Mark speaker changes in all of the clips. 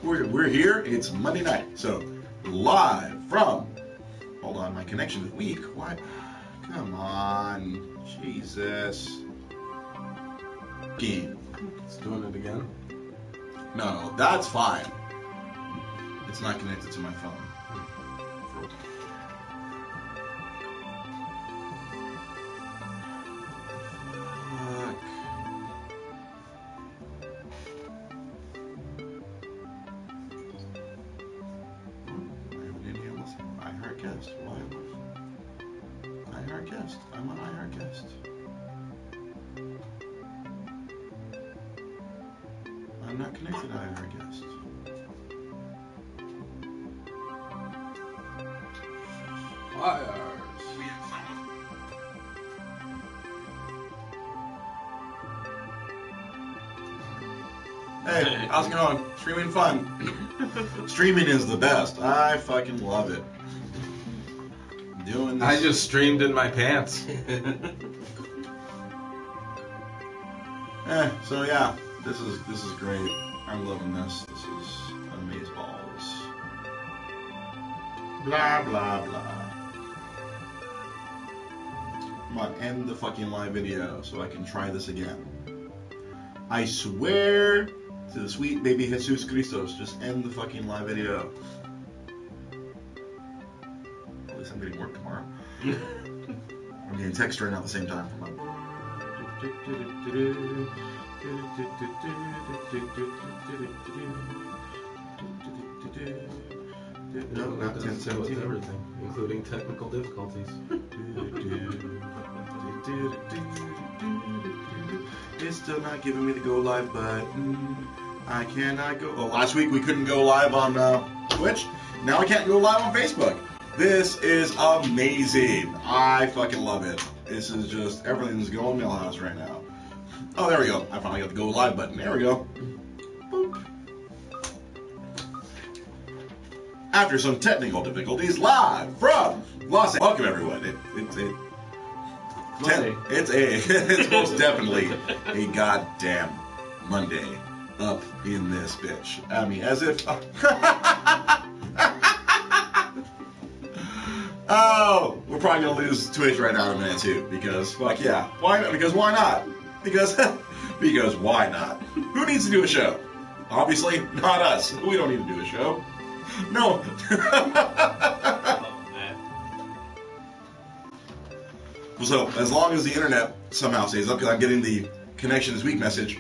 Speaker 1: We're here. It's Monday night, so live from. Hold on, my connection is weak. What? Come on, Jesus. Geek.
Speaker 2: It's doing it again.
Speaker 1: No, that's fine. It's not connected to my phone. I'm on iHeartGuest. I'm not connected to iHeartGuest. Hey, how's it going? Streaming fun. Streaming is the best. I fucking love it. Doing this.
Speaker 2: I just streamed in my pants.
Speaker 1: So yeah, this is great. I'm loving this. This is amazeballs. Blah blah blah. Come on, end the fucking live video so I can try this again. I swear to the sweet baby Jesus Christos, just end the fucking live video. I'm getting work tomorrow. I'm getting text right now at the same time. No, not 10:17.
Speaker 2: Everything, including technical difficulties.
Speaker 1: It's still not giving me the go live button. I cannot go. Oh, last week we couldn't go live on Twitch. Now I can't go live on Facebook. This is amazing. I fucking love it. This is just, everything's going Millhouse right now. Oh, there we go. I finally got the go live button. There we go. Boop. After some technical difficulties, live from Los Angeles. Welcome everyone. It's most definitely a goddamn Monday up in this bitch. I mean, as if. Oh, we're probably gonna lose Twitch right now in a minute too, because fuck yeah. Why not? Because why not? Because why not? Who needs to do a show? Obviously not us. We don't need to do a show. No. So as long as the internet somehow stays up, because I'm getting the connection this week message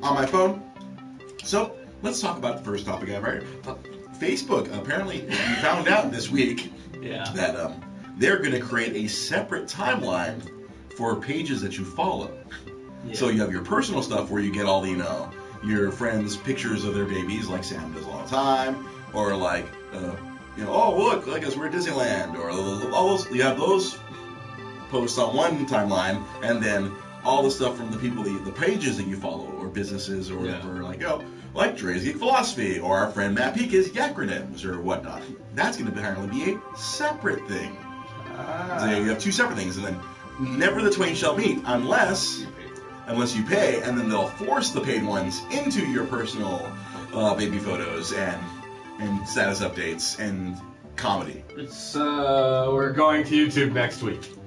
Speaker 1: on my phone. So let's talk about the first topic I have right here. Facebook. Apparently, we found out this week.
Speaker 3: Yeah.
Speaker 1: That they're going to create a separate timeline for pages that you follow. Yeah. So you have your personal stuff where you get all the, your friends' pictures of their babies, like Sam does all the time, or like, oh look, I guess we're at Disneyland, or all those. You have those posts on one timeline, and then all the stuff from the people, the pages that you follow, or businesses, or whatever, like Dre's Geek Philosophy, or our friend Matt Pika's Yacronyms, or whatnot. That's going to apparently be a separate thing. So you have two separate things, and then never the twain shall meet unless you pay, and then they'll force the paid ones into your personal baby photos and status updates and comedy.
Speaker 2: It's we're going to YouTube next week.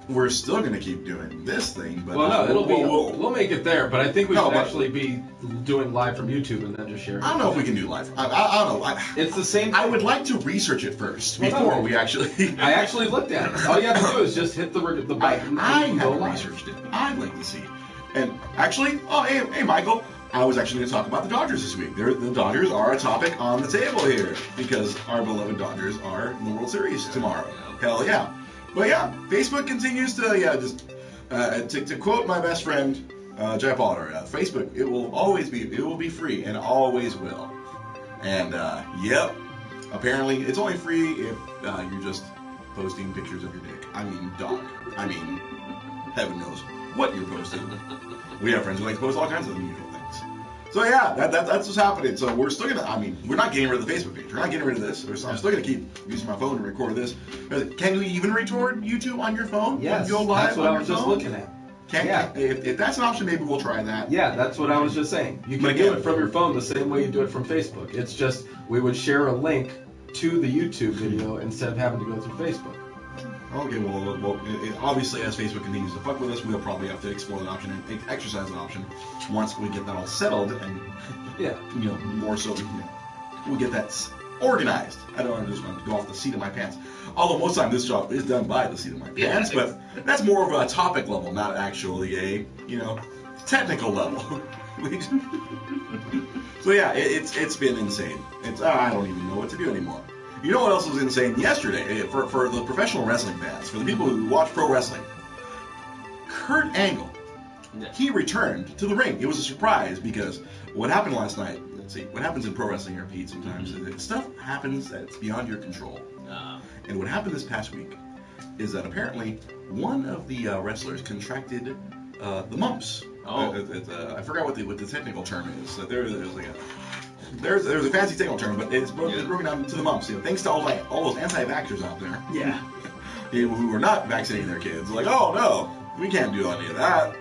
Speaker 1: We're still going to keep doing this thing, but
Speaker 2: we'll make it there. But I think we should actually be doing live from YouTube and then just share it.
Speaker 1: I don't know if we can do live. I don't know.
Speaker 2: It's the same.
Speaker 1: I would like to research it first before we actually.
Speaker 2: I actually looked at it. All you have to do is just hit the button.
Speaker 1: I haven't researched it. I'd like to see. And actually, hey, Michael. I was actually going to talk about the Dodgers this week. The Dodgers are a topic on the table here because our beloved Dodgers are in the World Series tomorrow. Hell yeah. But yeah, Facebook continues to, to quote my best friend, Jay Potter, Facebook, it will be free and always will. And, yep, apparently it's only free if you're just posting pictures of your dick. I mean, dog. I mean, heaven knows what you're posting. We have friends who like to post all kinds of unusual things. So yeah, that's what's happening. So we're still we're not getting rid of the Facebook page. We're not getting rid of this. I'm still gonna keep using my phone to record this. Can you even record YouTube on your phone?
Speaker 2: Yes,
Speaker 1: go live
Speaker 2: that's what
Speaker 1: on
Speaker 2: I was
Speaker 1: your
Speaker 2: just
Speaker 1: phone?
Speaker 2: looking at.
Speaker 1: If that's an option, maybe we'll try that.
Speaker 2: Yeah, that's what I was just saying. You can do it from your phone the same way you do it from Facebook. It's just we would share a link to the YouTube video instead of having to go through Facebook.
Speaker 1: Okay, well, obviously, as Facebook continues to fuck with us, we'll probably have to explore that option and exercise that option once we get that all settled and, more so, we get that organized. I don't want to just want to go off the seat of my pants. Although most of the time this job is done by the seat of my pants, but that's more of a topic level, not actually a, technical level. So yeah, it's been insane. I don't even know what to do anymore. You know what else was insane yesterday? For the professional wrestling fans, for the people who watch pro wrestling, Kurt Angle, he returned to the ring. It was a surprise because what happened last night, let's see, what happens in pro wrestling here, Pete, sometimes is that stuff happens that's beyond your control. And what happened this past week is that apparently one of the wrestlers contracted the mumps. I forgot what the technical term is. There's a fancy technical term, but it's broken down to the mumps. Thanks to all those anti-vaxxers out there.
Speaker 3: Yeah.
Speaker 1: Who are not vaccinating their kids. Like, oh no, we can't do any of that.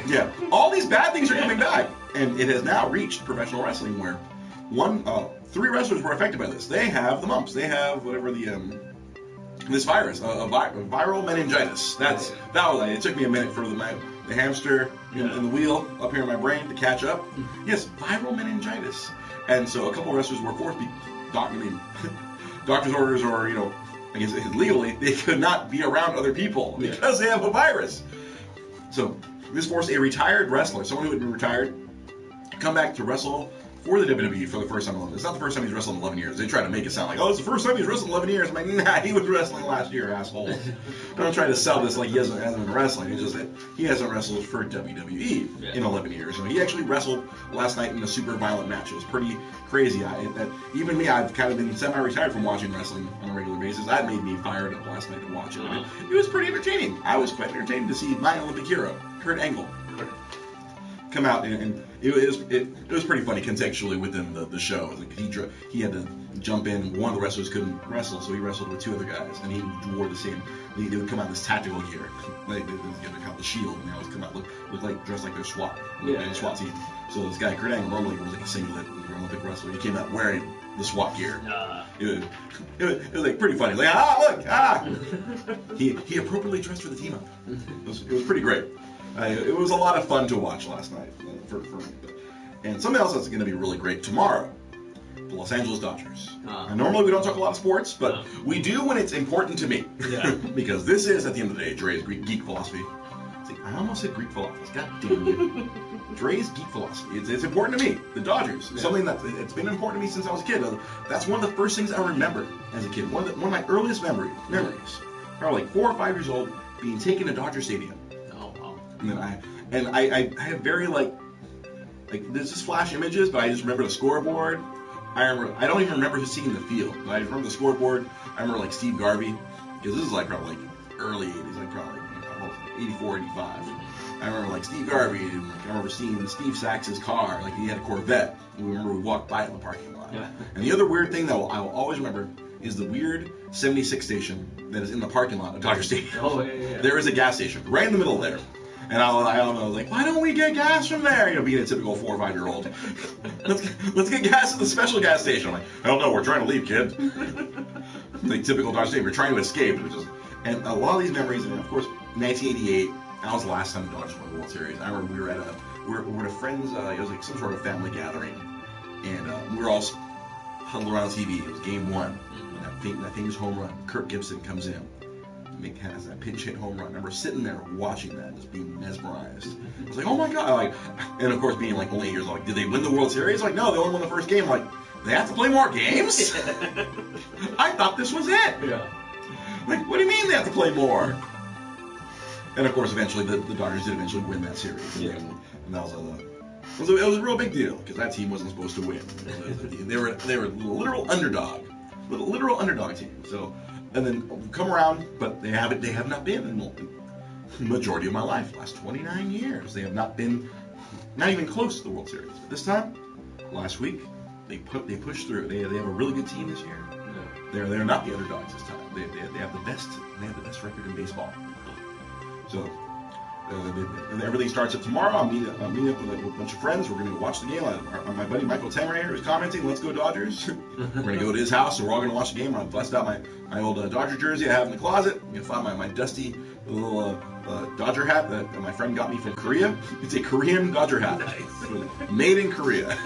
Speaker 1: Yeah. All these bad things are coming back, and it has now reached professional wrestling where 3 wrestlers were affected by this. They have the mumps. They have whatever this virus, viral meningitis. It took me a minute for the hamster and the wheel up here in my brain to catch up. Yes, viral meningitis. And so a couple of wrestlers were forced to be doctor's orders, or I guess legally they could not be around other people because they have a virus. So this forced a retired wrestler, someone who had been retired, to come back to wrestle for the WWE for the first time. It's not the first time he's wrestled in 11 years. They try to make it sound like, it's the first time he's wrestled in 11 years. I'm like, nah, he was wrestling last year, asshole. Don't try to sell this like he hasn't been wrestling. It's just that he hasn't wrestled for WWE in 11 years. So he actually wrestled last night in a super violent match. It was pretty crazy. Even me, I've kind of been semi-retired from watching wrestling on a regular basis. That made me fired up last night to watch it. It was pretty entertaining. I was quite entertained to see my Olympic hero, Kurt Angle, come out, and it was pretty funny contextually within the show. Like he had to jump in. One of the wrestlers couldn't wrestle, so he wrestled with 2 other guys, and he wore the same. They would come out in this tactical gear, they call the shield, and they always come out look like dressed like their SWAT, SWAT team. So this guy Kurt Angle normally was like a singlet Olympic wrestler. He came out wearing the SWAT gear. It was like pretty funny. Like he appropriately dressed for the team up. It was pretty great. It was a lot of fun to watch last night for me. And something else that's going to be really great tomorrow, the Los Angeles Dodgers. And normally we don't talk a lot of sports, but we do when it's important to me. Yeah. Because this is, at the end of the day, Dre's Geek philosophy. I almost said Greek philosophy. God damn you. Dre's Geek philosophy. It's important to me. The Dodgers. Yeah. Something it's been important to me since I was a kid. That's one of the first things I remember as a kid. One of my earliest memories. Probably like 4 or 5 years old, being taken to Dodger Stadium. And then I have very like there's just flash images, but I just remember the scoreboard. I don't even remember seeing the field, but I remember the scoreboard. I remember like Steve Garvey, because this is like probably like early 80s, like probably 84, 85. I remember like Steve Garvey, and like I remember seeing Steve Sachs's car, like he had a Corvette. And we walked by it in the parking lot. Yeah. And the other weird thing that I will always remember is the weird 76 station that is in the parking lot of Dodger Stadium.
Speaker 3: Oh yeah.
Speaker 1: There is a gas station right in the middle there. And I was like, why don't we get gas from there? Being a typical 4 or 5 year old. Let's get gas at the special gas station. I'm like, hell no, we're trying to leave, kid. Like typical Dodger Stadium, we're trying to escape. And a lot of these memories, and of course, 1988, that was the last time the Dodgers won the World Series. I remember we were at a friend's, it was like some sort of family gathering, and we were all huddled around the TV. It was game 1. That famous home run. Kirk Gibson comes in. Has that pinch hit home run. I remember sitting there watching that, just being mesmerized. I was like, oh my god! And of course, being like only 8 years old, did they win the World Series? Like, no, they only won the first game. Like, they have to play more games? I thought this was it.
Speaker 3: Yeah.
Speaker 1: Like, what do you mean they have to play more? And of course, eventually the Dodgers did eventually win that series. Yeah. And that was a real big deal because that team wasn't supposed to win. They were a literal underdog team. So. And then come around, but they have not been in the majority of my life. Last 29 years, they have not been, not even close to the World Series. But this time, last week, they pushed through. They have a really good team this year. Yeah. They're not the underdogs this time. They have the best record in baseball. So Everything starts up tomorrow. I'm meeting up with a bunch of friends. We're going to go watch the game. My buddy Michael Tang right here is commenting, let's go Dodgers. We're going to go to his house, and we're all going to watch the game. I've blessed out my old Dodger jersey I have in the closet. You can find my dusty little Dodger hat that my friend got me from Korea. It's a Korean Dodger hat. Nice. Made in Korea.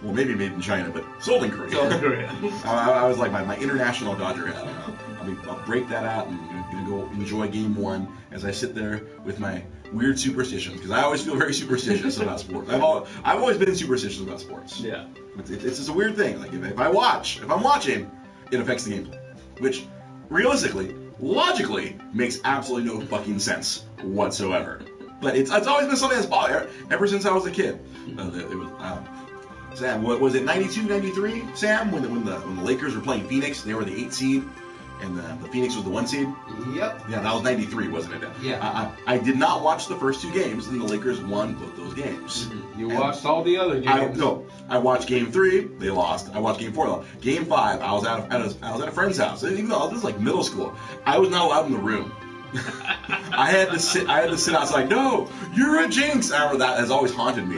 Speaker 1: Well, maybe made in China, but sold in Korea.
Speaker 3: Sold in Korea.
Speaker 1: I was like my international Dodger hat. I'll break that out and I'm going to go enjoy game one as I sit there with my weird superstitions, because I always feel very superstitious about sports. I've always been superstitious about sports.
Speaker 3: Yeah.
Speaker 1: It's just a weird thing. Like if I'm watching, it affects the gameplay, which realistically, logically, makes absolutely no fucking sense whatsoever. But it's always been something that's bothered ever since I was a kid. It was Sam, what was it, 92, 93, Sam, when the Lakers were playing Phoenix, they were the 8 seed. And the Phoenix was the 1 seed?
Speaker 3: Yep.
Speaker 1: Yeah, that was 93, wasn't it?
Speaker 3: Yeah.
Speaker 1: I did not watch the first 2 games, and the Lakers won both those games.
Speaker 2: Mm-hmm. You watched all the other games.
Speaker 1: I watched game 3, they lost. I watched game 4, they lost. Game 5, I was at a friend's house. Even though this was like middle school, I was not allowed in the room. I had to sit outside. No, you're a jinx. I remember that has always haunted me.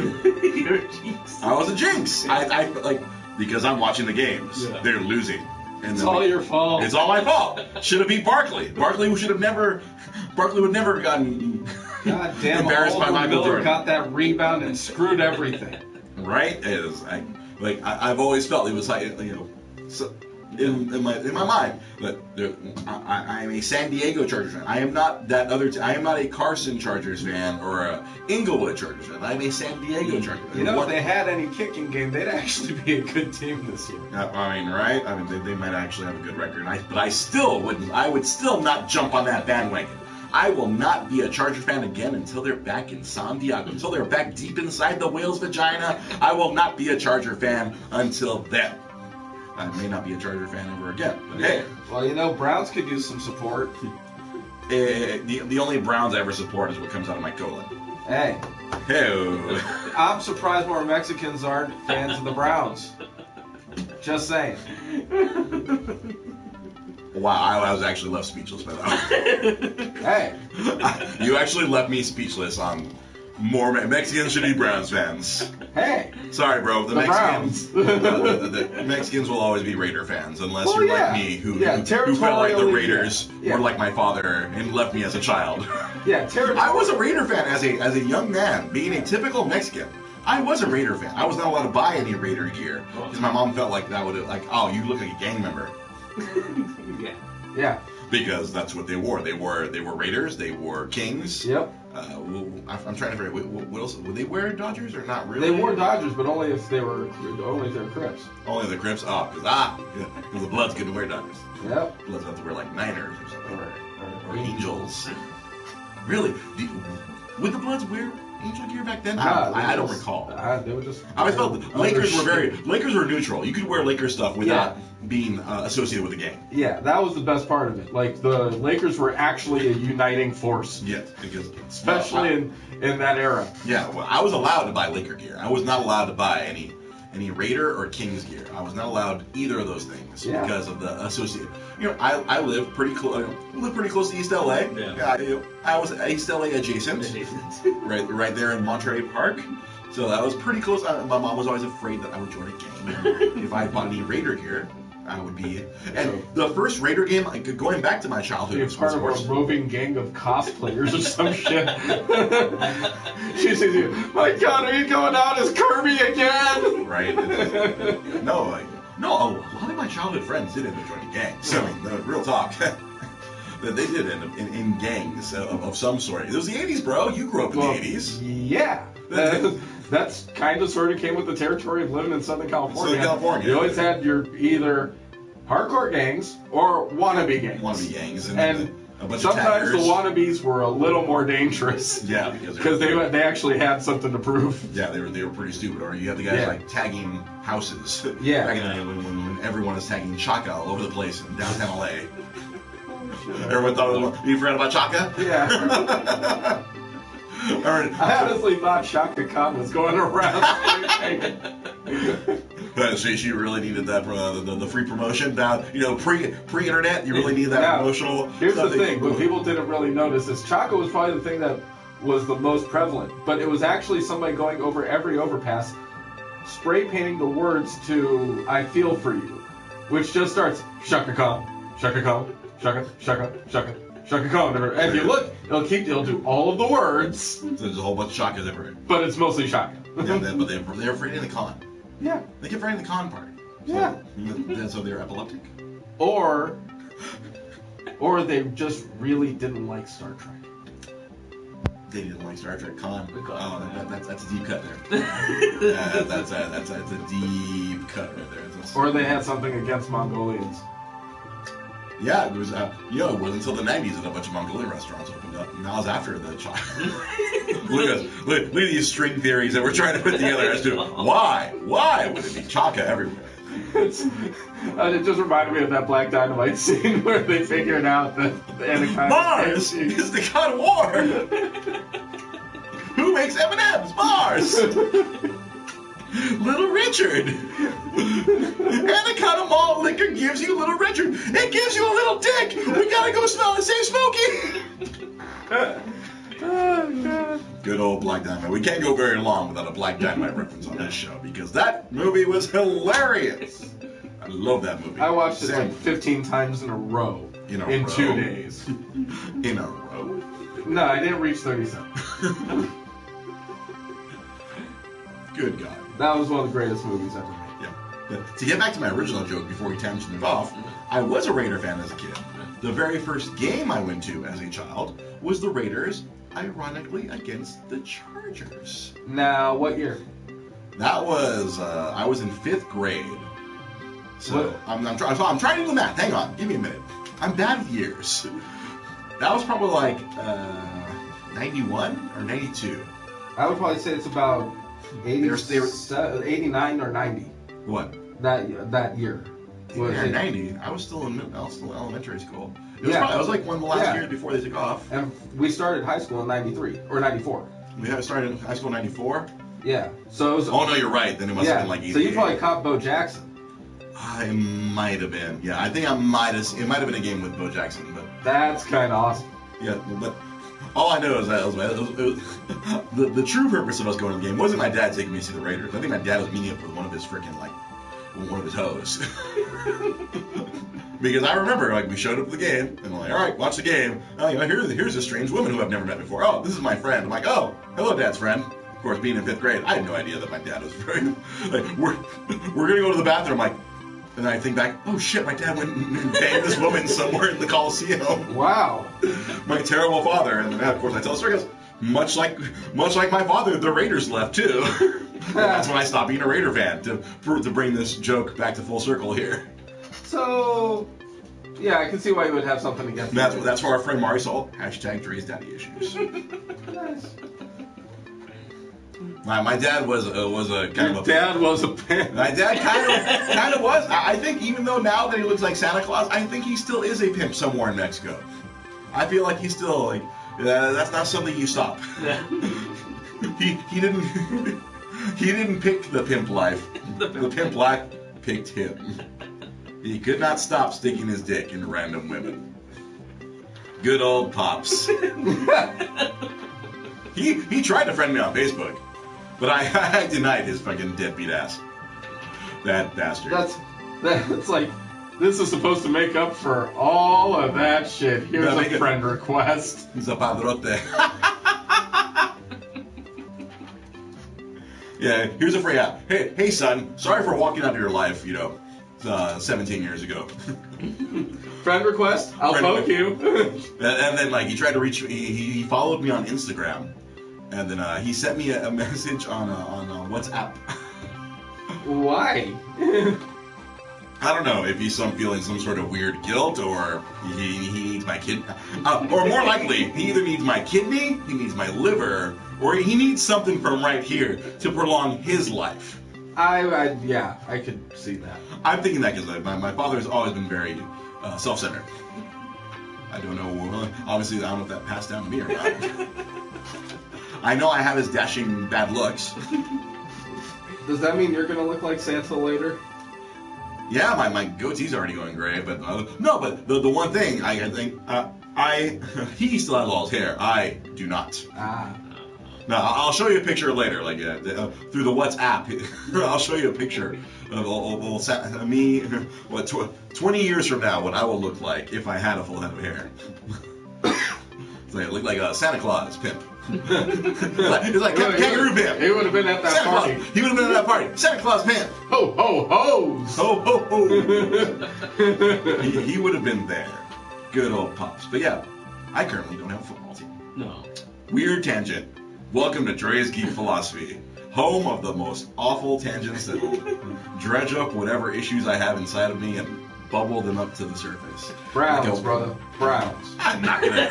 Speaker 3: You're a jinx.
Speaker 1: I was a jinx. I like because I'm watching the games. Yeah. They're losing. And
Speaker 2: it's all your fault.
Speaker 1: It's all my fault. Should have beat Barkley. Barkley would never have gotten embarrassed by Michael Jordan.
Speaker 2: Got that rebound and screwed everything.
Speaker 1: Right? I've always felt it was like, so in my mind that I am a San Diego Chargers fan. I am not that other. I am not a Carson Chargers fan or a Inglewood Chargers fan. I am a San Diego Chargers fan.
Speaker 2: If they had any kicking game, they'd actually be a good team this year.
Speaker 1: Right? They might actually have a good record. But I still wouldn't. I would still not jump on that bandwagon. I will not be a Charger fan again until they're back in San Diego. Until they're back deep inside the whale's vagina. I will not be a Charger fan until then. I may not be a Charger fan ever again, but hey.
Speaker 2: Well, Browns could use some support.
Speaker 1: The only Browns I ever support is what comes out of my colon.
Speaker 2: Hey.
Speaker 1: Hey.
Speaker 2: I'm surprised more Mexicans aren't fans of the Browns. Just saying.
Speaker 1: Wow, I was actually left speechless by that.
Speaker 2: Hey.
Speaker 1: You actually left me speechless on more Mexicans should be Browns fans.
Speaker 2: Hey.
Speaker 1: Sorry, bro. The Mexicans. The Mexicans will always be Raider fans, unless you're like me, who felt like the Raiders were like my father and left me as a child.
Speaker 2: Yeah,
Speaker 1: I was a Raider fan as a young man, being a typical Mexican. I was a Raider fan. I was not allowed to buy any Raider gear because my mom felt like that would oh, you look like a gang member.
Speaker 2: Yeah.
Speaker 1: Because that's what they wore. They wore Raiders. They wore Kings.
Speaker 2: Yep.
Speaker 1: I'm trying to figure out what else. Would they wear Dodgers or not really?
Speaker 2: They wore Dodgers, but only if they were Crips.
Speaker 1: Only the Crips. Oh, because the Bloods couldn't wear Dodgers.
Speaker 2: Yep.
Speaker 1: Bloods have to wear like Niners or something, or Angels. Really? Would the Bloods wear Angel gear back then? I don't recall.
Speaker 2: They were just.
Speaker 1: I always felt the Lakers were neutral. You could wear Lakers stuff without being associated with the game.
Speaker 2: Yeah, that was the best part of it. Like the Lakers were actually a uniting force.
Speaker 1: Yeah, because
Speaker 2: especially in that era.
Speaker 1: Yeah, well, I was allowed to buy Laker gear. I was not allowed to buy any Raider or Kings gear. I was not allowed either of those things because of the associated. I live pretty close to East LA. Yeah. I was East LA adjacent. right there in Monterey Park. So that was pretty close. My mom was always afraid that I would join a gang if I bought any Raider gear. I would be. And the first Raider game, going back to my childhood,
Speaker 2: you're part of a roving gang of cosplayers or some shit. She says, "My God, are you going out as Kirby again?"
Speaker 1: Right. No, a lot of my childhood friends did end up joining gangs. I mean, real talk. They did end up in gangs of some sort. It was the 80s, bro. You grew up in the 80s.
Speaker 2: Yeah. That's kind of sort of came with the territory of living in Southern California. You always had your either hardcore gangs or wannabe gangs.
Speaker 1: Wannabe gangs.
Speaker 2: And
Speaker 1: a bunch
Speaker 2: sometimes
Speaker 1: of
Speaker 2: the wannabes were a little more dangerous.
Speaker 1: Yeah,
Speaker 2: because they actually had something to prove.
Speaker 1: Yeah, they were pretty stupid. Or you have the guys like tagging houses.
Speaker 2: Yeah.
Speaker 1: Back in the day when everyone was tagging Chaka all over the place in downtown LA. Everyone thought you forgot about Chaka?
Speaker 2: Yeah. I honestly thought Shaka Khan was going around.
Speaker 1: She really needed that the free promotion. Now, pre-internet, you really needed that promotional.
Speaker 2: Here's the thing: what people didn't really notice is Chaka was probably the thing that was the most prevalent, but it was actually somebody going over every overpass, spray painting the words to "I Feel for You," which just starts Shaka Khan, Shaka Khan, Shaka, Shaka, Shaka, Shaka Khan. And if you look, it'll do all of the words.
Speaker 1: So there's a whole bunch of Shakas everywhere.
Speaker 2: But it's mostly Shaka.
Speaker 1: Yeah, but they're afraid of the Khan.
Speaker 2: Yeah.
Speaker 1: They get afraid of the Khan part. So,
Speaker 2: Yeah.
Speaker 1: So they're epileptic?
Speaker 2: Or they just really didn't like Star Trek.
Speaker 1: They didn't like Star Trek. Khan. Oh, that's a deep cut there. That's a deep cut right there.
Speaker 2: Or they had something against Mongolians.
Speaker 1: Yeah, it was. It wasn't until the '90s that a bunch of Mongolian restaurants opened up. And that was after the Chaka. look at these string theories that we're trying to put together as to why would it be Chaka everywhere?
Speaker 2: It just reminded me of that Black Dynamite scene where they figured out that the Anaconda
Speaker 1: Mars is the god of war. Who makes M&Ms? Mars. Little Richard. Anaconda malt liquor gives you Little Richard. It gives you a little dick. We gotta go smell and say Smokey. Oh, God. Good old Black Dynamite. We can't go very long without a Black Dynamite reference on this show because that movie was hilarious. I love that movie.
Speaker 2: I watched it like 15 times in a row. In 2 days.
Speaker 1: In a row?
Speaker 2: No, I didn't reach 37.
Speaker 1: Good God.
Speaker 2: That was one of the greatest movies ever made.
Speaker 1: Yeah. But to get back to my original joke before we tangented off, I was a Raider fan as a kid. The very first game I went to as a child was the Raiders, ironically, against the Chargers.
Speaker 2: Now, what year?
Speaker 1: That was, I was in 5th grade. So, I'm trying to do the math. Hang on. Give me a minute. I'm bad with years. That was probably like 91 or 92.
Speaker 2: I would probably say it's about 89 or 90.
Speaker 1: What?
Speaker 2: That year.
Speaker 1: Was 90. I was still in elementary school. It was like one of the last years before they took off.
Speaker 2: And we started high school in 93 or 94.
Speaker 1: We started high school in 94?
Speaker 2: Yeah. So it was.
Speaker 1: Oh no, you're right. Then it must have been like 88.
Speaker 2: So you probably caught Bo Jackson.
Speaker 1: I might have been. Yeah, I think it might have been a game with Bo Jackson, but
Speaker 2: that's kind of awesome.
Speaker 1: Yeah, but all I know is that the true purpose of us going to the game wasn't my dad taking me to see the Raiders. I think my dad was meeting up with one of his hoes. Because I remember, we showed up to the game, and I'm like, all right, watch the game. Oh, here's a strange woman who I've never met before. Oh, this is my friend. I'm like, oh, hello, Dad's friend. Of course, being in 5th grade, I had no idea that my dad was very. We're gonna go to the bathroom, and then I think back, oh shit, my dad went and banged this woman somewhere in the Coliseum.
Speaker 2: Wow.
Speaker 1: My terrible father. And then, of course, I tell the story, because much like my father, the Raiders left too. That's when I stopped being a Raider fan, to bring this joke back to full circle here.
Speaker 2: So, yeah, I can see why you would have something against
Speaker 1: that. That's for our friend Marisol. # Dre's daddy issues.
Speaker 2: Nice.
Speaker 1: My dad was a kind of a.
Speaker 2: Dad was a pimp.
Speaker 1: My dad kind of was. I think even though now that he looks like Santa Claus, I think he still is a pimp somewhere in Mexico. I feel like he's still that's not something you stop.
Speaker 3: Yeah.
Speaker 1: He didn't pick the pimp life. The pimp life picked him. He could not stop sticking his dick into random women. Good old Pops. He tried to friend me on Facebook, but I denied his fucking deadbeat ass. That bastard.
Speaker 2: That's like, this is supposed to make up for all of that shit. Here's a friend request.
Speaker 1: He's a padrote. Yeah, here's a free app. Hey son, sorry for walking out of your life, 17 years ago.
Speaker 2: Friend request? I'll poke you.
Speaker 1: and then he tried to reach me. He followed me on Instagram, and then he sent me a message on WhatsApp.
Speaker 2: Why?
Speaker 1: I don't know if he's feeling some sort of weird guilt, or he needs my kid, or more likely, he either needs my kidney, he needs my liver, or he needs something from right here to prolong his life.
Speaker 2: I could see that.
Speaker 1: I'm thinking that because my father has always been very self-centered. I don't know. Obviously, I don't know if that passed down to me or not. I know I have his dashing bad looks.
Speaker 2: Does that mean you're gonna look like Santa later?
Speaker 1: Yeah, my goatee's already going gray, but no. But the one thing I think He still has all his hair. I do not.
Speaker 2: Ah.
Speaker 1: Now, I'll show you a picture later, like through the WhatsApp. I'll show you a picture of me, 20 years from now, what I will look like if I had a full head of hair. It's like, I look like a Santa Claus pimp. It's like Kangaroo Pimp.
Speaker 2: He would have been at that
Speaker 1: Santa
Speaker 2: party.
Speaker 1: Claus. He would have been at that party. Santa Claus Pimp.
Speaker 2: Ho, ho, hoes.
Speaker 1: Ho, ho, ho. He would have been there. Good old Pops. But yeah, I currently don't have a football team.
Speaker 3: No.
Speaker 1: Weird tangent. Welcome to Dre's Geek Philosophy, home of the most awful tangents that will dredge up whatever issues I have inside of me and bubble them up to the surface.
Speaker 2: Browns, brother. Browns.
Speaker 1: I'm not gonna.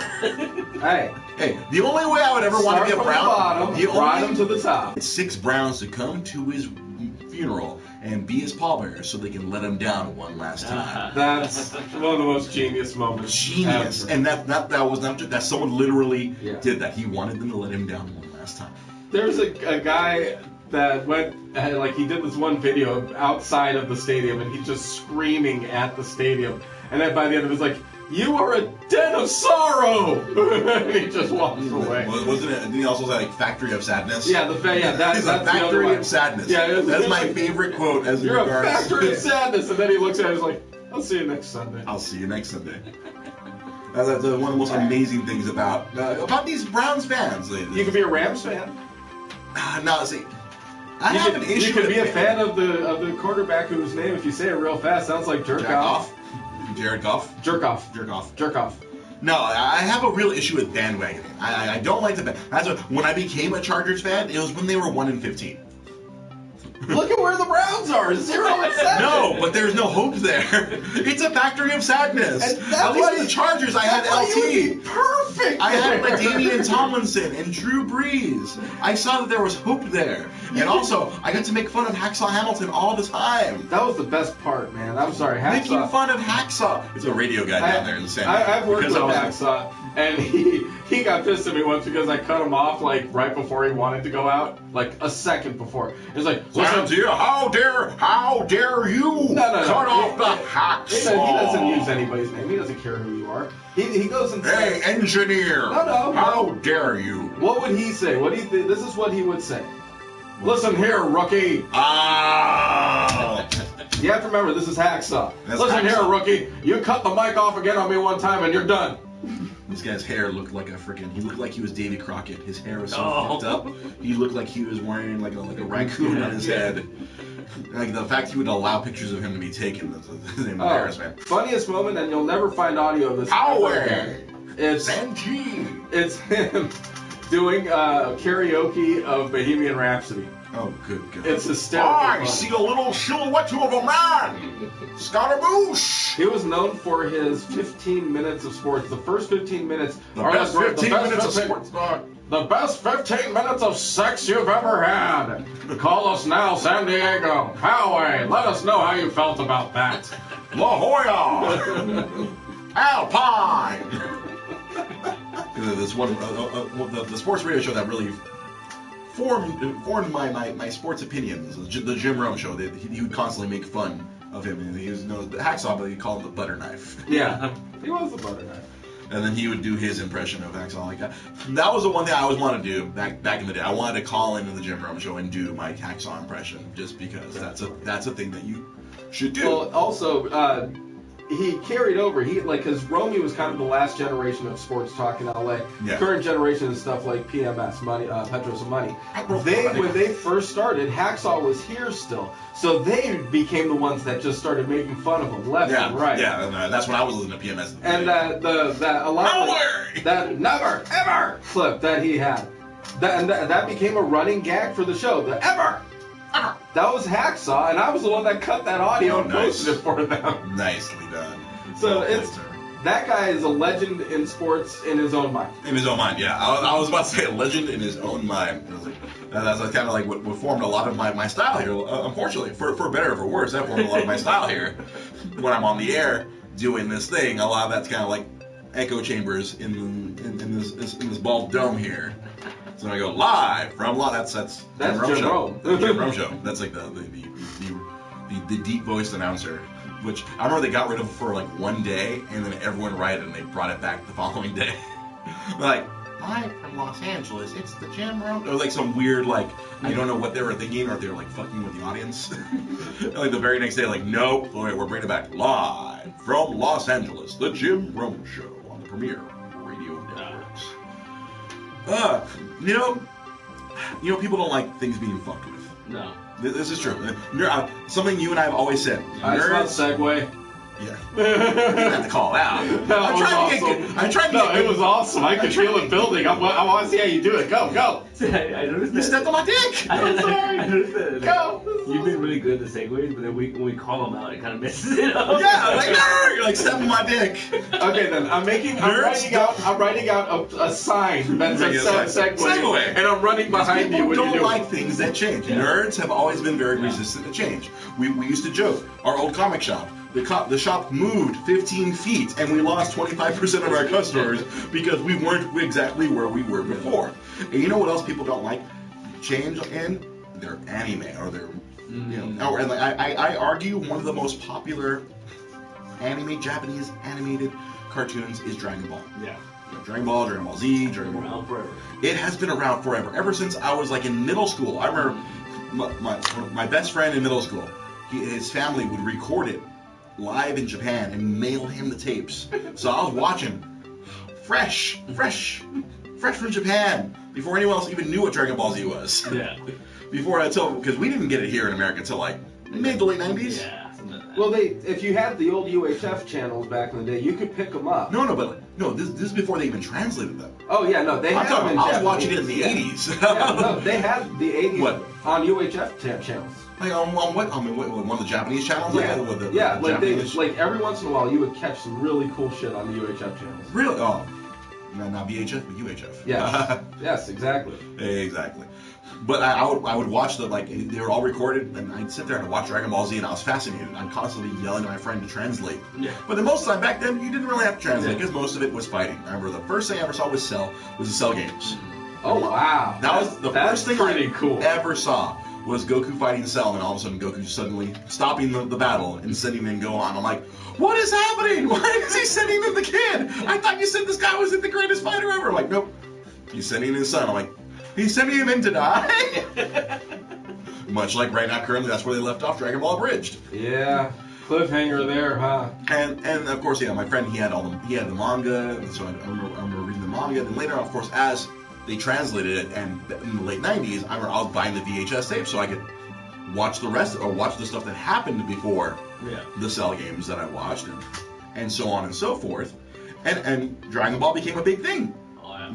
Speaker 2: Hey,
Speaker 1: the only way I would ever want to be a
Speaker 2: start from
Speaker 1: Brown,
Speaker 2: the bottom, ride him to the top.
Speaker 1: 6 Browns to come to his funeral and be his pallbearer so they can let him down one last time.
Speaker 2: That's one of the most genius moments.
Speaker 1: Genius.
Speaker 2: Ever.
Speaker 1: And that was not just that. Someone literally
Speaker 2: Yeah.
Speaker 1: did that. He wanted them to let him down one last time.
Speaker 2: There's a guy that went, like, he did this one video outside of the stadium, and he's just screaming at the stadium. And then by the end of it, it's like, "You are a den of sorrow!" And he just walks away.
Speaker 1: Wasn't it? Didn't he also say, like, Factory of Sadness?
Speaker 2: Yeah, that's
Speaker 1: He's
Speaker 2: the
Speaker 1: a
Speaker 2: other
Speaker 1: Factory
Speaker 2: one.
Speaker 1: of Sadness.
Speaker 2: Yeah,
Speaker 1: that's my favorite quote. As
Speaker 2: You're a
Speaker 1: regards
Speaker 2: factory of sadness, and then he looks at it and is like, "I'll see you next Sunday."
Speaker 1: I'll see you next Sunday. That's one of the most amazing things about these Browns fans.
Speaker 2: You could be a Rams fan.
Speaker 1: No, see, I have an issue.
Speaker 2: You could
Speaker 1: with
Speaker 2: be a fan of the quarterback whose name, if you say it real fast, sounds like Jerk Off.
Speaker 1: Jared Goff.
Speaker 2: Jerk Off.
Speaker 1: Jerk Off.
Speaker 2: Jerk Off.
Speaker 1: No, I have a real issue with bandwagoning. I don't like the. That's when I became a Chargers fan. It was when they were 1-15.
Speaker 2: Look at where the Browns are. 0-7.
Speaker 1: No, but there's no hope there. It's a factory of sadness. At least with the Chargers, I had LT.
Speaker 2: Perfect.
Speaker 1: I had Damian Tomlinson and Drew Brees. I saw that there was hope there. And also, I got to make fun of Hacksaw Hamilton all the time.
Speaker 2: That was the best part, man. I'm sorry, Hacksaw.
Speaker 1: Making fun of Hacksaw. It's a radio guy down there in the San
Speaker 2: I've worked
Speaker 1: because
Speaker 2: with
Speaker 1: I was-
Speaker 2: Hacksaw, and he got pissed at me once because I cut him off, like, right before he wanted to go out. Like, a second before. He was like,
Speaker 1: How dare you
Speaker 2: No.
Speaker 1: cut off the
Speaker 2: He
Speaker 1: Hacksaw?
Speaker 2: doesn't use anybody's name. He doesn't care who you are. He goes and
Speaker 1: Hey,
Speaker 2: says,
Speaker 1: engineer!
Speaker 2: No.
Speaker 1: How dare you?
Speaker 2: what would he say? This is what he would say. Listen here, rookie.
Speaker 1: Ah!
Speaker 2: You have to remember, this is Hacksaw.
Speaker 1: That's
Speaker 2: Listen here,
Speaker 1: Hacksaw.
Speaker 2: rookie. You cut the mic off again on me one time and you're done.
Speaker 1: This guy's hair looked like he looked like he was Davy Crockett. His hair was so
Speaker 3: Oh.
Speaker 1: fucked up. He looked like he was wearing like a raccoon on his head. Like the fact he would allow pictures of him to be taken is an embarrassment.
Speaker 2: Funniest moment, and you'll never find audio of this.
Speaker 1: Howard!
Speaker 2: It's
Speaker 1: Sanji!
Speaker 2: It's him doing karaoke of Bohemian Rhapsody.
Speaker 1: Oh, good God.
Speaker 2: It's hysterical.
Speaker 1: I
Speaker 2: funny.
Speaker 1: see a little silhouette of a man! Scaramouche!
Speaker 2: He was known for his 15 minutes of sports. The first 15 minutes
Speaker 1: The
Speaker 2: are
Speaker 1: best
Speaker 2: the
Speaker 1: 15 minutes of
Speaker 2: 15
Speaker 1: sports.
Speaker 2: The best 15 minutes of sex you've ever had. Call us now, San Diego. Poway, let us know how you felt about that.
Speaker 1: La Jolla! Alpine! This one, the sports radio show that really formed my sports opinions. The Jim Rome show. He would constantly make fun of him. And he was the Hacksaw, but he'd call him the butter knife.
Speaker 2: Yeah, he was the butter knife.
Speaker 1: And then he would do his impression of Hacksaw like that. That was the one thing I always wanted to do back in the day. I wanted to call into the Jim Rome show and do my Hacksaw impression, just because that's a thing that you should do.
Speaker 2: Well, also, he carried over. Because Romy was kind of the last generation of sports talk in LA.
Speaker 1: Yeah.
Speaker 2: Current generation is stuff like PMS, Money, Petros and Money.
Speaker 1: Money.
Speaker 2: When they first started, Hacksaw was here still, so they became the ones that just started making fun of him left and right.
Speaker 1: Yeah, and that's when I was listening to PMS.
Speaker 2: And that never ever clip that he had, that became a running gag for the show. The ever. That was Hacksaw, and I was the one that cut that audio and posted it for them.
Speaker 1: Nicely done.
Speaker 2: So that guy is a legend in sports in his own mind.
Speaker 1: In his own mind, yeah. I was about to say a legend in his own mind. That's kind of like what formed a lot of my style here. Unfortunately, for better or for worse, that formed a lot of my style here. When I'm on the air doing this thing, a lot of that's kind of like echo chambers in this bald dome here. So I go live from that's
Speaker 2: Jim Rome.
Speaker 1: The Jim Rome show. That's like the deep voiced announcer which I remember they got rid of for like one day, and then everyone rioted, and they brought it back the following day. Like, live from Los Angeles, it's the Jim Rome. It was like some weird, like, I don't know what they were thinking, or if they were like fucking with the audience. And like the very next day, like, nope, we're bringing it back live from Los Angeles, the Jim Rome Show on the Premier Radio Networks. You know, people don't like things being fucked with.
Speaker 2: No.
Speaker 1: This is true. Something you and I have always said.
Speaker 2: Nerds. Segue.
Speaker 1: Yeah. You didn't have to call it out. I'm trying to get good.
Speaker 2: It was awesome. I could feel it building. I want to see how you do it. Go.
Speaker 3: I noticed
Speaker 1: You
Speaker 3: that.
Speaker 1: stepped on my dick.
Speaker 3: I'm sorry. I noticed that.
Speaker 2: Go.
Speaker 3: You've been really good at the segues, but then when we call them out, it kind of messes it up.
Speaker 1: Yeah, like, you're like stepping on my dick.
Speaker 2: Okay, then I'm writing out a sign that says segue, and I'm running behind you
Speaker 1: People
Speaker 2: when you
Speaker 1: don't
Speaker 2: do
Speaker 1: like things that change.
Speaker 3: Yeah.
Speaker 1: Nerds have always been very resistant to change. We used to joke. Our old comic shop. The shop moved 15 feet, and we lost 25% of our customers because we weren't exactly where we were before. And you know what else people don't like change in? Their anime or their, you know. And I argue one of the most popular Japanese animated cartoons is Dragon Ball.
Speaker 3: Yeah.
Speaker 1: You know, Dragon Ball Z, Dragon Ball.
Speaker 3: Around forever.
Speaker 1: It has been around forever. Ever since I was like in middle school. I remember my best friend in middle school. His family would record it live in Japan and mail him the tapes. So I was watching fresh from Japan before anyone else even knew what Dragon Ball Z was.
Speaker 3: Yeah.
Speaker 1: Because we didn't get it here in America until like mid to late 90s.
Speaker 3: Yeah. Something like that.
Speaker 2: Well, if you had the old UHF channels back in the day, you could pick them up.
Speaker 1: This is before they even translated them.
Speaker 2: Oh yeah, no, they
Speaker 1: I'm
Speaker 2: had
Speaker 1: talking
Speaker 2: them in
Speaker 1: I was
Speaker 2: Japanese.
Speaker 1: watching it in the
Speaker 2: Yeah.
Speaker 1: 80s.
Speaker 2: Yeah, no, they had the 80s
Speaker 1: What?
Speaker 2: on UHF channels.
Speaker 1: Like on what? I mean, one of the Japanese channels?
Speaker 2: Yeah,
Speaker 1: Like, the
Speaker 2: like
Speaker 1: Japanese...
Speaker 2: every once in a while you would catch some really cool shit on the UHF channels.
Speaker 1: Really? Oh. Not VHF, but UHF.
Speaker 2: Yes. Yes, exactly.
Speaker 1: Exactly. But I would watch them, like, they were all recorded, and I'd sit there and watch Dragon Ball Z, and I was fascinated. I'm constantly yelling at my friend to translate.
Speaker 3: Yeah.
Speaker 1: But the most of the time back then, you didn't really have to translate, because most of it was fighting. I remember the first thing I ever saw was the Cell games.
Speaker 2: Oh wow.
Speaker 1: That was the first thing
Speaker 2: pretty
Speaker 1: I
Speaker 2: cool.
Speaker 1: ever saw. Was Goku fighting Cell, and all of a sudden Goku suddenly stopping the battle and sending in Gohan. I'm like, what is happening? Why is he sending in the kid? I thought you said this guy was the greatest fighter ever. I'm like, nope. He's sending in his son. I'm like, he's sending him in to die? Much like right now, currently, that's where they left off Dragon Ball Abridged.
Speaker 2: Yeah. Cliffhanger there, huh?
Speaker 1: And of course, yeah, my friend, he had the manga, and so I remember reading the manga. Then later on, of course, as they translated it, and in the late 90s, I was buying the VHS tape so I could watch watch the stuff that happened before the Cell games that I watched, and so on and so forth. And Dragon Ball became a big thing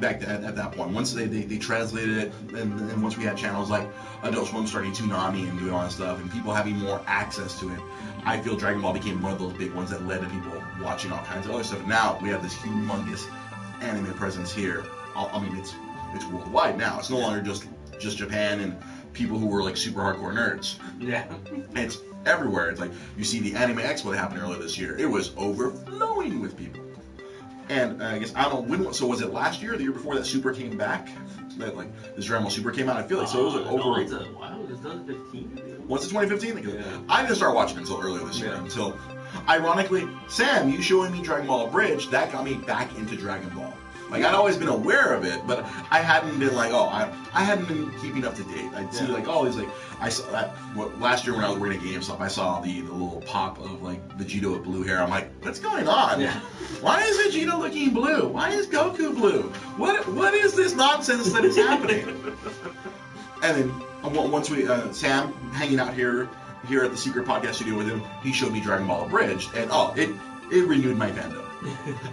Speaker 1: back at that point. Once they translated it, and once we had channels like Adult Swim starting Toonami and doing all that stuff, and people having more access to it, I feel Dragon Ball became one of those big ones that led to people watching all kinds of other stuff. Now we have this humongous anime presence here. I mean, it's worldwide now. It's no longer just Japan and people who were like super hardcore nerds.
Speaker 3: Yeah.
Speaker 1: It's everywhere. It's like you see the Anime Expo that happened earlier this year. It was overflowing with people. And I guess I don't know. So was it last year or the year before that Super came back? That like this Dragon Ball Super came out. I feel like so it was like over.
Speaker 3: It's a while. It's 2015.
Speaker 1: Was it 2015?
Speaker 3: Yeah.
Speaker 1: I didn't start watching it until earlier this year. Until, ironically, Sam, you showing me Dragon Ball Abridged, that got me back into Dragon Ball. Like, I'd always been aware of it, but I hadn't been like, I hadn't been keeping up to date. I'd see like all these, like, I saw that, last year when I was working at GameStop, I saw the little pop of like Vegeta with blue hair. I'm like, what's going on?
Speaker 3: Yeah.
Speaker 1: Why is Vegeta looking blue? Why is Goku blue? What is this nonsense that is happening? And then once we, Sam hanging out here at the Secret Podcast Studio with him, he showed me Dragon Ball Abridged, and it renewed my fandom.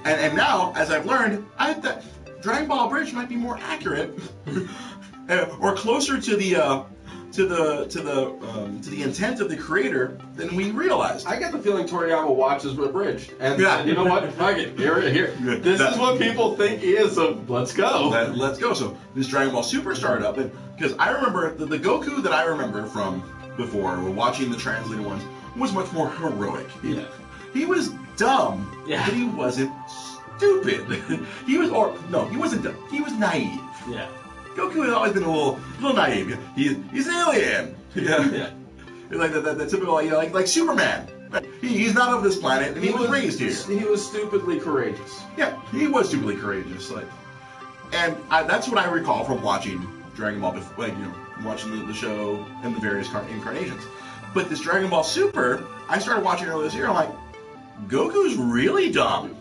Speaker 1: and now, as I've learned, that Dragon Ball Abridged might be more accurate, or closer to the intent of the creator than we realized.
Speaker 2: I get the feeling Toriyama watches Abridged, and
Speaker 1: Yeah.
Speaker 2: said, you know what? Fuck it. Here. This is what people think he is. So let's go.
Speaker 1: Let's go. So this Dragon Ball Super started up, and because I remember the Goku that I remember from before, watching the translated ones, was much more heroic.
Speaker 3: Yeah.
Speaker 1: He was dumb,
Speaker 3: Yeah.
Speaker 1: but he wasn't stupid. He wasn't dumb. He was naive.
Speaker 3: Yeah.
Speaker 1: Goku has always been a little naive. He's an alien. Yeah.
Speaker 3: Yeah.
Speaker 1: Like the typical, like Superman. He's not of this planet, and he was raised here.
Speaker 2: He was stupidly courageous.
Speaker 1: Yeah, he was stupidly courageous. And that's what I recall from watching Dragon Ball, watching the show and the various incarnations. But this Dragon Ball Super, I started watching earlier this year. I'm like, Goku's really dumb.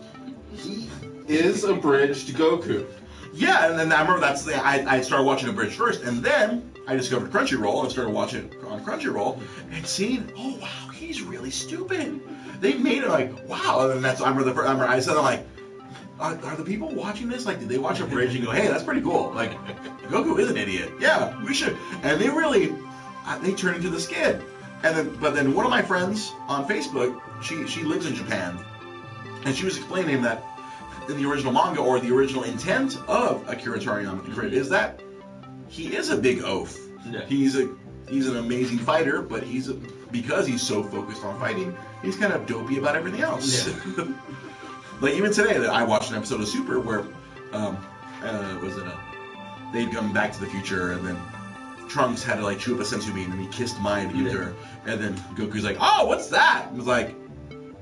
Speaker 2: He is abridged Goku.
Speaker 1: Yeah, and then I remember I started watching Abridged first, and then I discovered Crunchyroll and started watching it on Crunchyroll and seeing, oh wow, he's really stupid. They made it like, wow, and that's I remember I said, I'm like, are the people watching this? Like, did they watch Abridged and go, hey, that's pretty cool? Like, Goku is an idiot. Yeah, we should. And they really, they turned into the skid. But then one of my friends on Facebook, she lives in Japan, and she was explaining that in the original manga, or the original intent of Akira Toriyama is that he is a big oaf.
Speaker 3: Yeah.
Speaker 1: He's an amazing fighter, but because he's so focused on fighting, he's kind of dopey about everything else. Yeah. Like even today, I watched an episode of Super where they'd come back to the future, and then Trunks had to like chew up a senzu bean, and he kissed Maya to give it to her, and then Goku's like, "Oh, what's that?" And was like,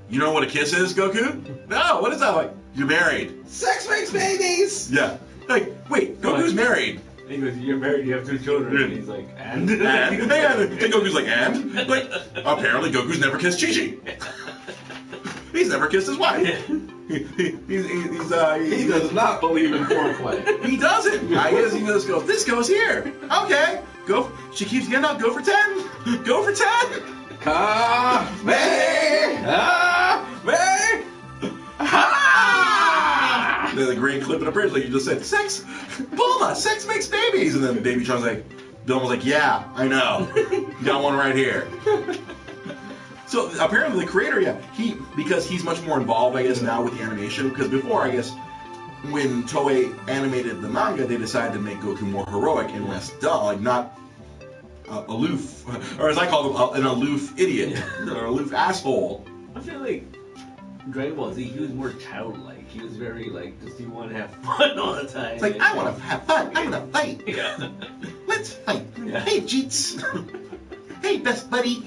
Speaker 1: "You know what a kiss is, Goku? No, what is that?" Like, "You're married."
Speaker 2: Sex makes babies.
Speaker 1: Yeah. Like, wait, Goku's married.
Speaker 3: And he goes, "You're married. You have 2 children." And he's like, "And?"
Speaker 1: And Goku's like, "And?" Like, apparently Goku's never kissed Chi-Chi. He's never kissed his wife. He
Speaker 2: does not believe in foreplay.
Speaker 1: He doesn't. I guess he just goes, "This goes here. Okay, go." She keeps getting up. Go for 10. Go for 10. Then the great clip in a bridge, like you just said, sex, Bulma, sex makes babies. And then Baby Tron's like, Bulma's like, yeah, I know. Got one right here. So apparently the creator, because he's much more involved, I guess, now with the animation. Because before, I guess, when Toei animated the manga, they decided to make Goku more heroic and less dull, like not aloof, or as I call him, an aloof idiot, or aloof asshole.
Speaker 3: I feel like Dragon Ball Z, he was more childlike. He was very like, just you want to have fun all the time.
Speaker 1: It's like, I want to have fun. I want to fight.
Speaker 3: Yeah.
Speaker 1: Let's fight.
Speaker 3: Yeah.
Speaker 1: Hey, Jeets. Hey, best buddy.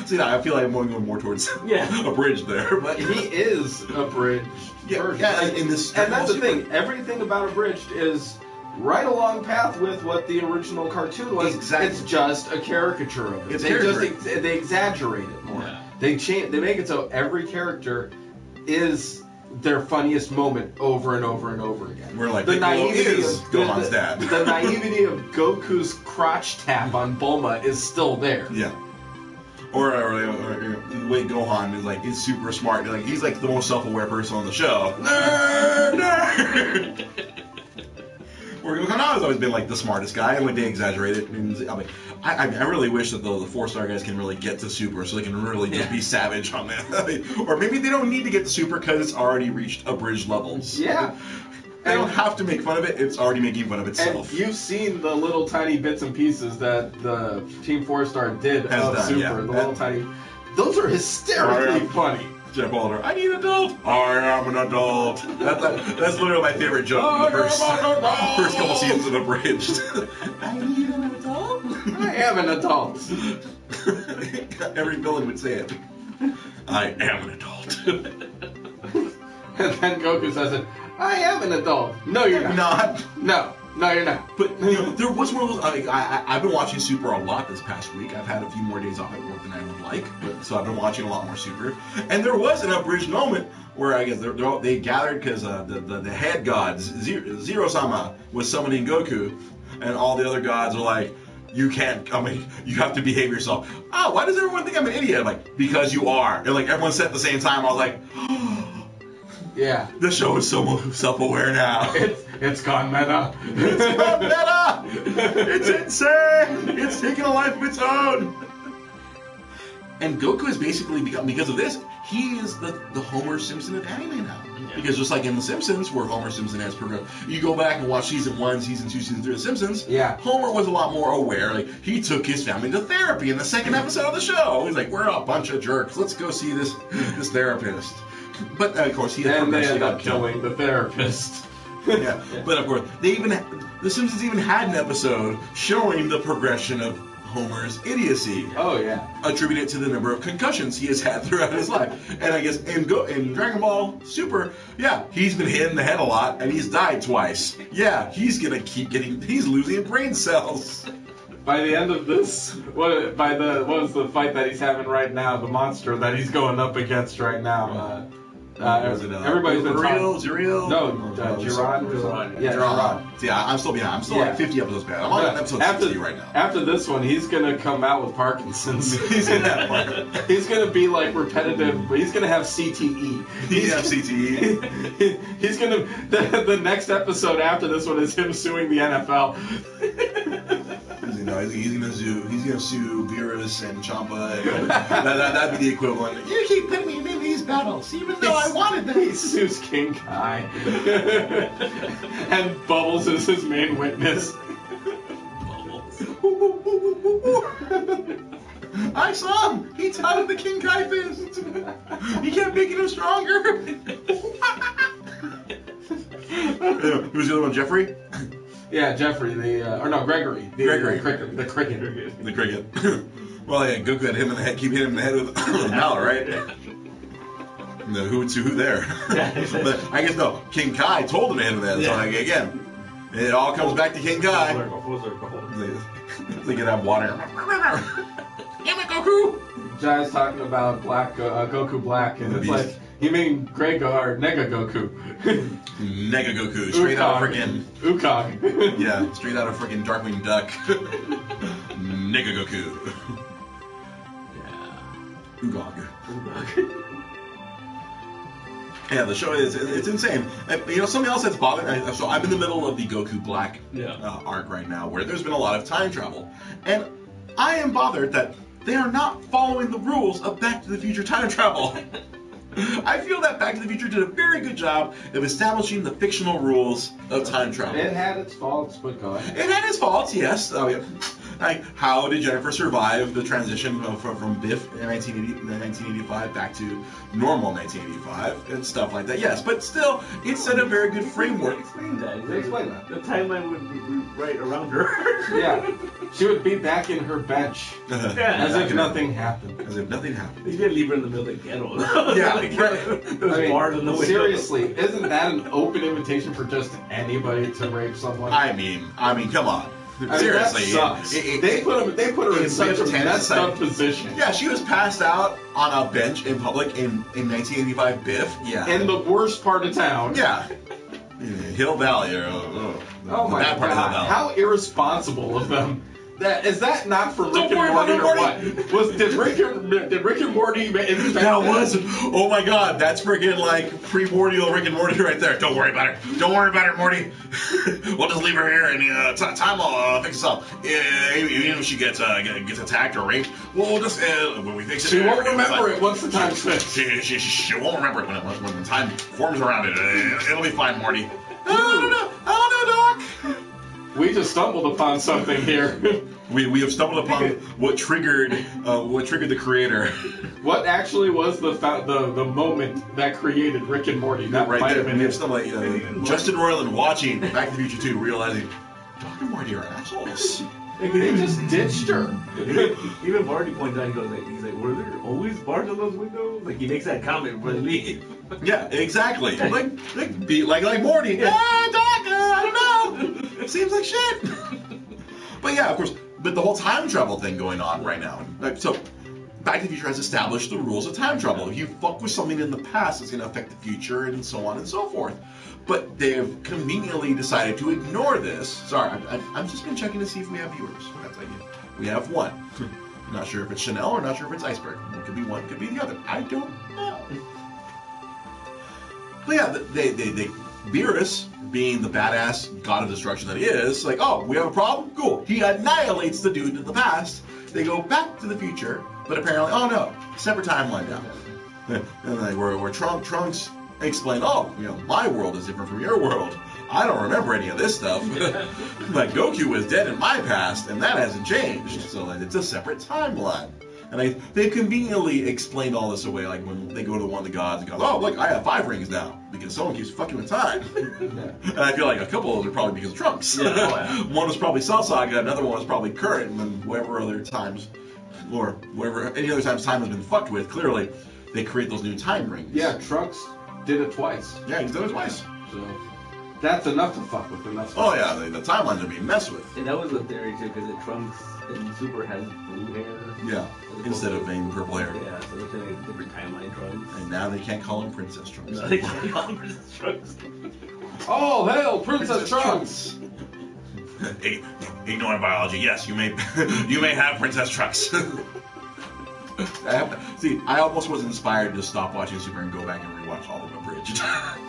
Speaker 1: See, I feel like I'm going more towards a bridge there, but
Speaker 2: he is a bridge.
Speaker 1: Yeah, in this,
Speaker 2: and that's the thing. Everything about Abridged is right along path with what the original cartoon was.
Speaker 1: Exactly.
Speaker 2: It's just a caricature of it. They exaggerate it more.
Speaker 3: Yeah.
Speaker 2: They make it so every character is their funniest moment over and over and over again.
Speaker 1: We're like, the naivety is Gohan's dad.
Speaker 2: The naivety of Goku's crotch tap on Bulma is still there.
Speaker 1: Yeah. Or the way Gohan is super smart. Like, he's like the most self-aware person on the show. Nerd! Where Gohan has always been like the smartest guy, and like they exaggerate it. And I really wish that the 4-star guys can really get to Super, so they can really just be savage on that. Or maybe they don't need to get to Super because it's already reached abridged levels.
Speaker 2: Yeah.
Speaker 1: They don't have to make fun of it. It's already making fun of itself.
Speaker 2: And you've seen the little tiny bits and pieces that the Team 4-Star did of Super. Yeah. The little tiny. Those are hysterically funny.
Speaker 1: Jeff Walter, I need an adult. I am an adult. That's literally my favorite joke in the first couple seasons of Abridged. I need an adult.
Speaker 2: I am an adult.
Speaker 1: Every villain would say it. I am an adult.
Speaker 2: And then Goku says it. I am an adult. No, you're not. No, you're not.
Speaker 1: But there was one of those. I've been watching Super a lot this past week. I've had a few more days off at work than I would like, so I've been watching a lot more Super. And there was an abridged moment where I guess they gathered because the head gods, Zero-sama, was summoning Goku, and all the other gods are like, you can't, you have to behave yourself. Oh, why does everyone think I'm an idiot? I'm like, because you are. And like everyone said at the same time, I was like,
Speaker 2: yeah.
Speaker 1: The show is so self-aware now.
Speaker 2: It's gone meta.
Speaker 1: It's gone meta! It's insane! It's taking a life of its own! And Goku has basically become, because of this, he is the Homer Simpson of anime now. Yeah. Because just like in The Simpsons, where Homer Simpson has progressed, you go back and watch season 1, season 2, season 3 of The Simpsons, Homer was a lot more aware. Like, he took his family to therapy in the second episode of the show. He's like, we're a bunch of jerks. Let's go see this therapist. But of course, he had
Speaker 2: ended up killing the therapist.
Speaker 1: Yeah, but of course, The Simpsons even had an episode showing the progression of Homer's idiocy.
Speaker 2: Oh yeah.
Speaker 1: Attribute it to the number of concussions he has had throughout his life. And I guess in Dragon Ball Super, yeah, he's been hit in the head a lot and he's died twice. Yeah, he's gonna keep he's losing brain cells.
Speaker 2: By the end of this, what was the fight that he's having right now? The monster that he's going up against right now. Everybody's been
Speaker 1: Zuriel?
Speaker 2: No, Jiran. Yeah, Jiran.
Speaker 1: Yeah, I'm still behind. I'm still like 50 episodes behind. I'm on episode 60 right now.
Speaker 2: After this one, he's gonna come out with Parkinson's. He's in that part. He's gonna be like repetitive, but he's gonna have CTE.
Speaker 1: He's have CTE.
Speaker 2: He's gonna. The next episode after this one is him suing the NFL.
Speaker 1: He's gonna sue Beerus and Ciampa. That'd be the equivalent. You keep putting me in these battles, even though I wanted them.
Speaker 2: He sues King Kai, and Bubbles is his main witness.
Speaker 3: Bubbles.
Speaker 1: I saw him. He touted the King Kai fist. He kept making him stronger. Who's the other one? Jeffrey.
Speaker 2: Yeah, Jeffrey, Gregory.
Speaker 1: Gregory.
Speaker 2: The cricket.
Speaker 1: The cricket. Well, yeah, Goku had him in the head, keep hitting him in the head with a mallet, right? No, who would sue who there? But I guess no, King Kai told him to hit him in the head, so like, again, it all comes back to King Kai. They could have water. Damn it, Goku!
Speaker 2: Jai's talking about Goku Black, and it's like, you mean Nega Goku.
Speaker 1: Nega Goku, straight out of freaking
Speaker 2: Ukog.
Speaker 1: Yeah, straight out of freaking Darkwing Duck. Nega Goku.
Speaker 3: Yeah.
Speaker 1: Ugog. Yeah, the show it's insane. Something else that's bothering. So I'm in the middle of the Goku Black arc right now, where there's been a lot of time travel, and I am bothered that they are not following the rules of Back to the Future time travel. I feel that Back to the Future did a very good job of establishing the fictional rules of time travel.
Speaker 2: It had its faults, but go ahead.
Speaker 1: It had its faults, yes. Like, how did Jennifer survive the transition from Biff in 1985 back to normal 1985 and stuff like that? Yes, but still, it set a very good framework.
Speaker 3: Explain that.
Speaker 2: Explain that.
Speaker 3: The timeline would be right around her.
Speaker 2: Yeah. She would be back in her bench. As if nothing happened.
Speaker 1: As if nothing happened.
Speaker 3: You didn't leave her in the middle of the ghetto.
Speaker 1: Yeah,
Speaker 3: right. Those bars in the window.
Speaker 2: Seriously, isn't that an open invitation for just anybody to rape someone?
Speaker 1: I mean, come on. Seriously,
Speaker 2: that sucks. They put her in such a messed up position.
Speaker 1: Yeah, she was passed out on a bench in public in 1985 Biff. Yeah.
Speaker 2: In the worst part of town.
Speaker 1: Yeah. Hill Valley.
Speaker 2: Oh my
Speaker 1: bad part of Hill
Speaker 2: God!
Speaker 1: Valley.
Speaker 2: How irresponsible of them. Is that not from Rick and Morty or what? Did Rick and Morty invent
Speaker 1: that? Was oh my God, that's freaking like primordial Rick and Morty right there. Don't worry about her. Don't worry about her, Morty. We'll just leave her here and time will fix itself. Even if she gets attacked or raped, we'll just when we fix it.
Speaker 2: She won't remember it once the time's fixed.
Speaker 1: She won't remember it when the time forms around it. It'll be fine, Morty. I don't know, Doc.
Speaker 2: We just stumbled upon something here.
Speaker 1: We have stumbled upon what triggered the creator.
Speaker 2: What actually was the moment that created Rick and Morty? That
Speaker 1: right
Speaker 2: might
Speaker 1: there.
Speaker 2: have been
Speaker 1: We have something like Justin Roiland watching Back to the Future 2, realizing Doc and Morty are assholes.
Speaker 2: They just ditched her.
Speaker 3: Even Marty points out, he's like, were there always bars on those windows? Like, he makes that comment before they leave.
Speaker 1: Yeah, exactly. like Morty. Yeah, Doc, I don't know. Seems like shit. But yeah, of course, but the whole time travel thing going on right now. So, Back to the Future has established the rules of time travel. If you fuck with something in the past, it's going to affect the future and so on and so forth. But they've conveniently decided to ignore this. Sorry, I've just been checking to see if we have viewers. We have one. I'm not sure if it's Chanel or not sure if it's Iceberg. It could be one, it could be the other. I don't know. But yeah, Beerus, being the badass god of destruction that he is, like, oh, we have a problem? Cool. He annihilates the dude in the past. They go back to the future, but apparently, oh no, separate timeline now. And like, where Trunks explain, oh, my world is different from your world. I don't remember any of this stuff. Like, Goku was dead in my past, and that hasn't changed. So it's a separate timeline. And they've conveniently explained all this away, like when they go to one of the gods and goes, oh, look, I have 5 rings now, because someone keeps fucking with time. And I feel like a couple of those are probably because of Trunks. One was probably Cell Saga, another one was probably Current, and then whatever other times, or whatever, any other times time has been fucked with, clearly, they create those new time rings.
Speaker 2: Yeah, Trunks did it twice.
Speaker 1: Yeah, he's done it twice.
Speaker 2: So that's enough to fuck with, and that's
Speaker 1: Oh yeah, the timelines are being messed with.
Speaker 3: And that was a theory too, because Trunks in Super has blue hair.
Speaker 1: Yeah, instead of vain purple hair.
Speaker 3: Yeah, so they're saying a different timeline Trunks.
Speaker 1: And now they can't call him Princess Trunks.
Speaker 3: No, they can't call him Princess Trunks.
Speaker 2: Oh, hail, Princess Trunks!
Speaker 1: Ignoring biology, yes, you may you may have Princess Trunks. I almost was inspired to stop watching Super and go back and rewatch all of them Abridged.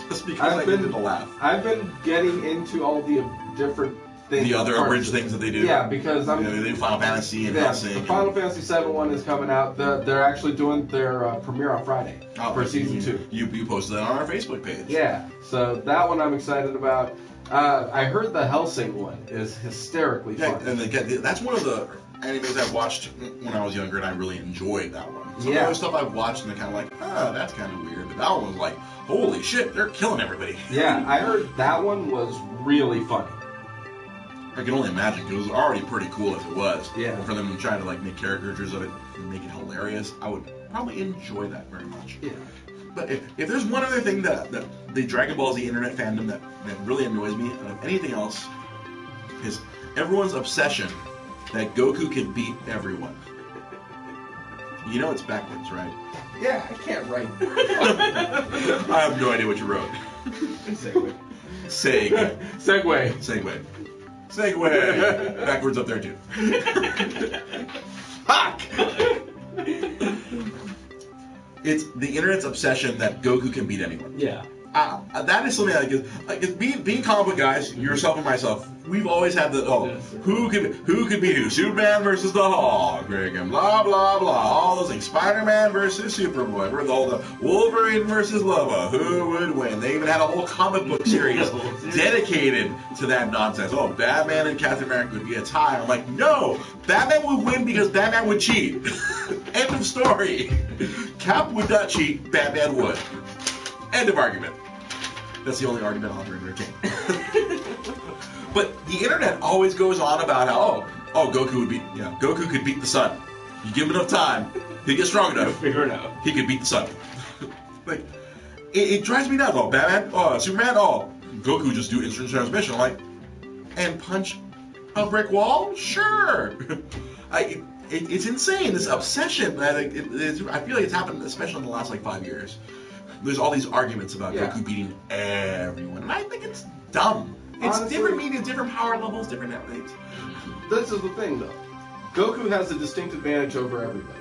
Speaker 1: Just because I needed to laugh.
Speaker 2: I've been getting into all the different things.
Speaker 1: The other abridged things that they do.
Speaker 2: Yeah, because
Speaker 1: they do Final Fantasy and Hellsing.
Speaker 2: The Final Fantasy VII one is coming out. They're actually doing their premiere on Friday for season 2.
Speaker 1: You posted that on our Facebook page.
Speaker 2: Yeah, so that one I'm excited about. I heard the Hellsing one is hysterically fun.
Speaker 1: And that's one of the animes I watched when I was younger, and I really enjoyed that one. Some of the other stuff I've watched, and they're kind of like, that's kind of weird. But that one was like, holy shit, they're killing everybody.
Speaker 2: Yeah, I heard that one was really funny.
Speaker 1: I can only imagine, because it was already pretty cool if it was.
Speaker 2: Yeah.
Speaker 1: And for them to try to like make caricatures of it and make it hilarious, I would probably enjoy that very much.
Speaker 2: Yeah.
Speaker 1: But if there's one other thing that the Dragon Ball Z internet fandom that really annoys me out of anything else, is everyone's obsession that Goku can beat everyone. You know it's backwards, right?
Speaker 2: Yeah, I can't write.
Speaker 1: I have no idea what you wrote.
Speaker 3: Segway.
Speaker 1: Segway. Backwards up there too. Fuck! It's the internet's obsession that Goku can beat anyone.
Speaker 3: Yeah.
Speaker 1: That is something like being comic book guys, yourself and myself, we've always had the who could beat who? Superman versus the Hulk, and blah blah blah, all those things. Spider-Man versus Superboy, all the Wolverine versus Lobo, who would win? They even had a whole comic book series dedicated to that nonsense. Oh, Batman and Captain America would be a tie. I'm like, no, Batman would win because Batman would cheat. End of story. Cap would not cheat, Batman would. End of argument. That's the only argument I'll ever entertain. But the internet always goes on about how Goku could beat the sun. You give him enough time, he'll get strong enough.
Speaker 3: Figure it out.
Speaker 1: He could beat the sun. Like it drives me nuts. Oh, Batman, Superman, Goku just do instant transmission. I'm like, and punch a brick wall? Sure. It's insane. This obsession. I feel like it's happened, especially in the last 5 years. There's all these arguments about Goku beating everyone, and I think it's dumb. It's honestly, different media, different power levels, different everything.
Speaker 2: This is the thing, though. Goku has a distinct advantage over everybody.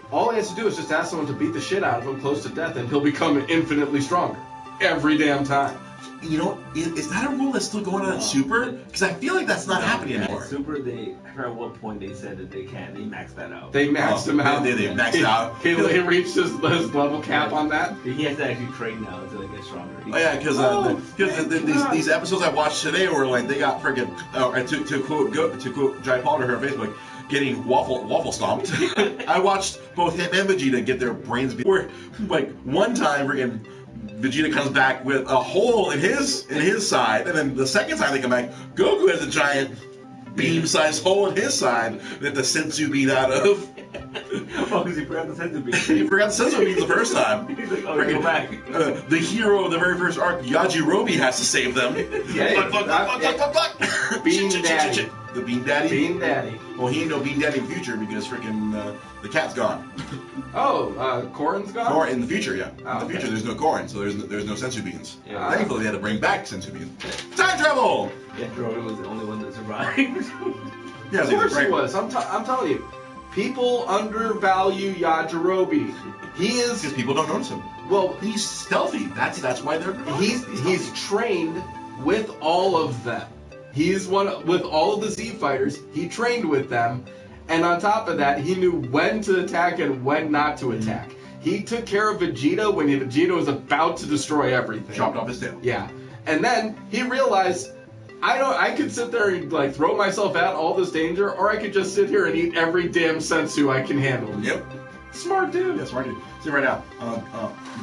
Speaker 2: All he has to do is just ask someone to beat the shit out of him close to death, and he'll become infinitely stronger. Every damn time.
Speaker 1: You know, is that a rule that's still going on in Super? Because I feel like that's not happening anymore.
Speaker 3: Super, I heard at one point they said that they maxed that out.
Speaker 2: They maxed him out.
Speaker 1: They maxed out.
Speaker 2: He reached his level cap on that.
Speaker 3: He has to actually train now until he gets stronger.
Speaker 1: Because these episodes I watched today were like they got friggin' to quote Jai Potter her on Facebook, getting waffle stomped. I watched both him and Vegeta get their brains beat. Where one time friggin' Vegeta comes back with a hole in his side, and then the second time they come back, Goku has a giant beam-sized hole in his side that the sensu beat out of.
Speaker 3: Oh, because he forgot the sensu bean.
Speaker 1: He forgot the sensu bean the first time.
Speaker 3: He's like, oh, go back.
Speaker 1: The hero of the very first arc, Yajirobe, has to save them.
Speaker 2: Bean Daddy.
Speaker 1: The Bean Daddy?
Speaker 2: Bean Daddy.
Speaker 1: Well, he ain't no Bean Daddy in the future because freaking the cat's gone.
Speaker 2: Oh, Korin's gone?
Speaker 1: Korin in the future, yeah.
Speaker 2: Oh,
Speaker 1: in the future, there's no Korin, so there's no sensu beans.
Speaker 3: Yeah.
Speaker 1: Thankfully, they had to bring back sensu beans. Time travel!
Speaker 3: Yajirobe was the only one that survived.
Speaker 1: Yeah,
Speaker 2: of course he was. I'm telling you. People undervalue Yajirobe. He is...
Speaker 1: Because people don't notice him.
Speaker 2: Well,
Speaker 1: he's stealthy. That's why they're...
Speaker 2: He's trained with all of them. He's with all of the Z fighters. He trained with them. And on top of that, he knew when to attack and when not to attack. He took care of Vegeta when Vegeta was about to destroy everything.
Speaker 1: Chopped off his tail.
Speaker 2: Yeah. And then he realized I could sit there and like throw myself at all this danger, or I could just sit here and eat every damn sensu I can handle.
Speaker 1: Yep.
Speaker 2: Smart dude.
Speaker 1: Yeah, smart dude. See right now,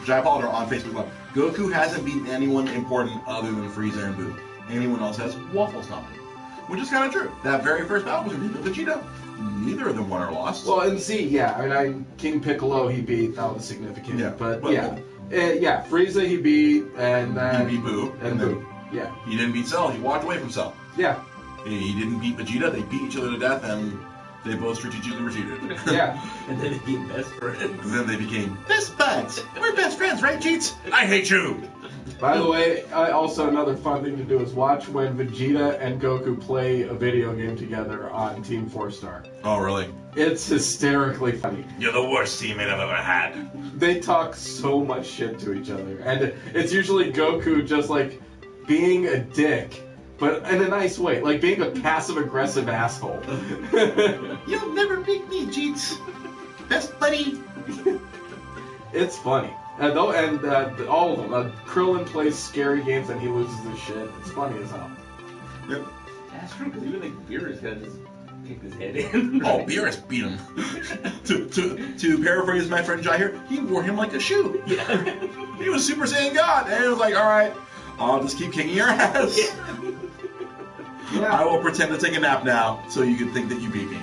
Speaker 1: Jai Pollard on Facebook Live. Goku hasn't beaten anyone important other than Frieza and Boo. Anyone else has waffle stomping, which is kind of true. That very first battle was with Vegeta. Neither of them won or lost.
Speaker 2: Well, and see, yeah, I mean, King Piccolo he beat. That was significant.
Speaker 1: Yeah,
Speaker 2: but
Speaker 1: well,
Speaker 2: yeah, yeah, Frieza he beat, and then
Speaker 1: he beat Boo,
Speaker 2: and Boo. Yeah.
Speaker 1: He didn't beat Cell. He walked away from Cell.
Speaker 2: Yeah.
Speaker 1: He didn't beat Vegeta. They beat each other to death, and they both strategically retreated.
Speaker 2: Yeah.
Speaker 3: And then they became best friends.
Speaker 1: And then they became best buds. We're best friends, right, Cheats? I hate you.
Speaker 2: By the way, also another fun thing to do is watch when Vegeta and Goku play a video game together on Team 4-Star.
Speaker 1: Oh, really?
Speaker 2: It's hysterically funny.
Speaker 1: You're the worst teammate I've ever had.
Speaker 2: They talk so much shit to each other, and it's usually Goku just like being a dick, but in a nice way, like being a passive-aggressive asshole.
Speaker 1: You'll never beat me, Cheats. Best buddy.
Speaker 2: It's funny. And all of them. Krillin plays scary games and he loses his shit. It's funny as hell.
Speaker 1: Yep.
Speaker 3: That's true, because even like Beerus kind of just kicked his head in.
Speaker 1: Oh, Beerus beat him. to paraphrase my friend Jai here, he wore him like a shoe.
Speaker 3: Yeah.
Speaker 1: He was Super Saiyan God, and it was like, all right, I'll just keep kicking your ass.
Speaker 2: Yeah.
Speaker 1: I will pretend to take a nap now, so you can think that you beat me.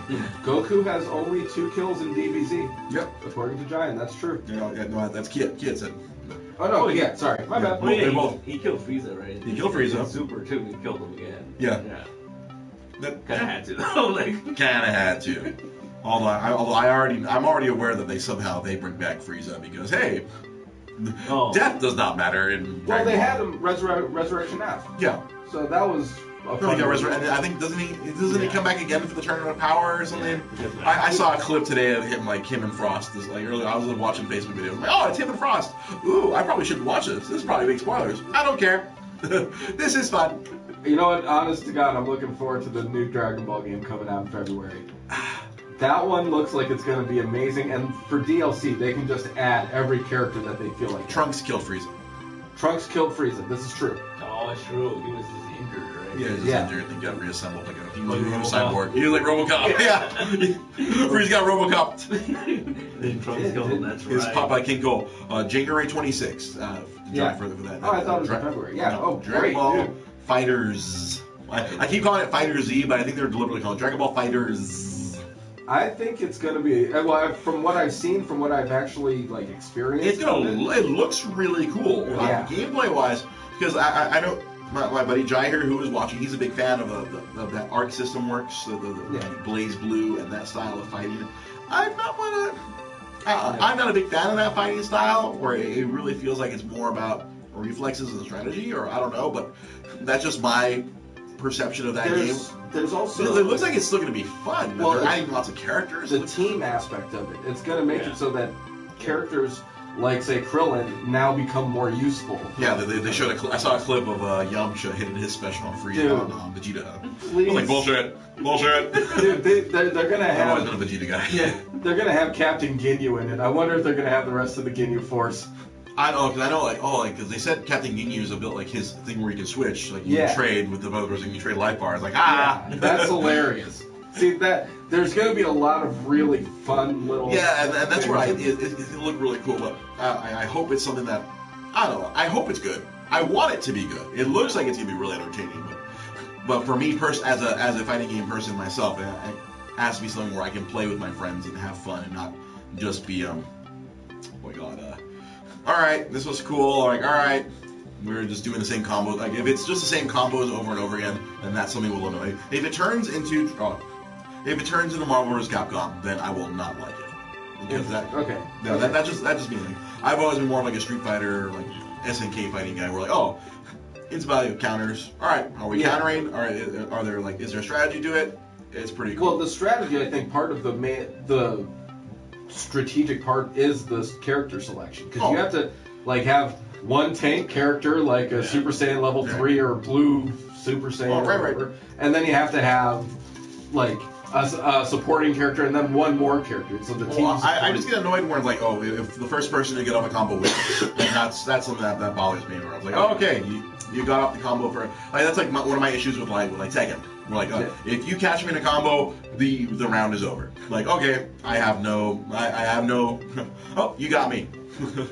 Speaker 2: Goku has only 2 kills in DBZ.
Speaker 1: Yep.
Speaker 2: According to Giant, that's true.
Speaker 1: No, that's Kid. Kid said.
Speaker 2: Oh no, yeah, sorry, my bad.
Speaker 3: Oh, yeah,
Speaker 1: They're both-
Speaker 3: he killed Frieza, right?
Speaker 1: He killed Frieza.
Speaker 3: Super too. He killed him again.
Speaker 1: Yeah.
Speaker 3: Yeah.
Speaker 1: That
Speaker 3: Kind of had to though. Like.
Speaker 1: kind of had to. Although I'm already aware that they bring back Frieza because hey, death does not matter in.
Speaker 2: Well,
Speaker 1: Dragon
Speaker 2: they
Speaker 1: Ball.
Speaker 2: had him Resurrection F.
Speaker 1: Yeah.
Speaker 2: So that was a
Speaker 1: He got resurrected. I think doesn't he come back again for the Tournament of Power or something? I saw a clip today of him and Frost. This, like earlier, I was watching Facebook videos. I'm like, oh, it's him and Frost. Ooh, I probably shouldn't watch this. This is probably big spoilers. I don't care. This is fun.
Speaker 2: You know what? Honest to God, I'm looking forward to the new Dragon Ball game coming out in February. That one looks like it's going to be amazing, and for DLC, they can just add every character that they feel like.
Speaker 1: Trunks killed Frieza.
Speaker 2: Trunks killed Frieza. This is true.
Speaker 3: Oh, it's true. He was just injured, right?
Speaker 1: Yeah, he was
Speaker 2: Yeah.
Speaker 1: injured. He got reassembled like he
Speaker 3: Like
Speaker 1: was a
Speaker 3: RoboCop.
Speaker 1: cyborg. He was like RoboCop. Yeah. Frieza got RoboCop.
Speaker 3: Then Trunks killed him. That's
Speaker 1: His
Speaker 3: right.
Speaker 1: Pop by King Cole. January 26th.
Speaker 2: Yeah.
Speaker 1: Further for that.
Speaker 2: Oh, I thought it was in February. Yeah. Oh,
Speaker 1: Dragon
Speaker 2: great,
Speaker 1: Ball
Speaker 2: dude.
Speaker 1: Fighters. I keep calling it Fighter Z, but I think they're deliberately calling it Dragon Ball Fighters.
Speaker 2: I think it's going to be. Well, from what I've seen, from what I've actually like experienced,
Speaker 1: It looks really cool.
Speaker 2: Yeah.
Speaker 1: Gameplay wise, because I know my buddy Jai here who was watching. He's a big fan of that Arc System Works, the Blaze Blue and that style of fighting. I'm not a big fan of that fighting style, where it really feels like it's more about reflexes and strategy, or I don't know, but that's just my perception of that game.
Speaker 2: There's also
Speaker 1: It looks like it's still going to be fun.
Speaker 2: Well,
Speaker 1: they're adding lots of characters.
Speaker 2: the team aspect of it. It's going to make it so that characters like, say, Krillin now become more useful.
Speaker 1: Yeah, they showed I saw a clip of Yamcha hitting his special on Frieza on Vegeta.
Speaker 2: Please.
Speaker 1: I was like, bullshit.
Speaker 2: Dude, they're going to
Speaker 1: I've always
Speaker 2: have...
Speaker 1: been a Vegeta guy.
Speaker 2: Yeah, they're going to have Captain Ginyu in it. I wonder if they're going to have the rest of the Ginyu Force.
Speaker 1: I know, because they said Captain Ginyu is a bit like his thing where you can switch, like you
Speaker 2: Yeah.
Speaker 1: can trade with the others and you trade life bars. Like,
Speaker 2: Yeah, that's hilarious. See, there's going to be a lot of really fun little...
Speaker 1: Yeah, and that's where it looked really cool. But I hope it's something that, I don't know, I hope it's good. I want it to be good. It looks like it's going to be really entertaining. But for me, as a fighting game person myself, it has to be something where I can play with my friends and have fun and not just be, oh my god, all right, this was cool. Like, all right, we're just doing the same combo. Like, if it's just the same combos over and over again, then that's something we'll annoy. If it turns into Marvel vs. Capcom, then I will not like it. Because that just means like, I've always been more of like a Street Fighter, like SNK fighting guy. Where like, oh, it's about counters. All right, are we countering? All right, are there like, is there a strategy to it? It's pretty cool.
Speaker 2: Well, the strategy, I think, part of the strategic part is the character selection, because you have to like have one tank character like a Super Saiyan level 3 or blue Super Saiyan, or whatever, and then you have to have like a supporting character, and then one more character. So the team.
Speaker 1: I just get annoyed when it's like, oh, if the first person to get off a combo wins, and that's something that bothers me. Where I was like, oh, okay, you got off the combo for like that's like one of my issues with like Tekken. We're like, if you catch me in a combo, the round is over. Like, okay, I have no. Oh, you got me.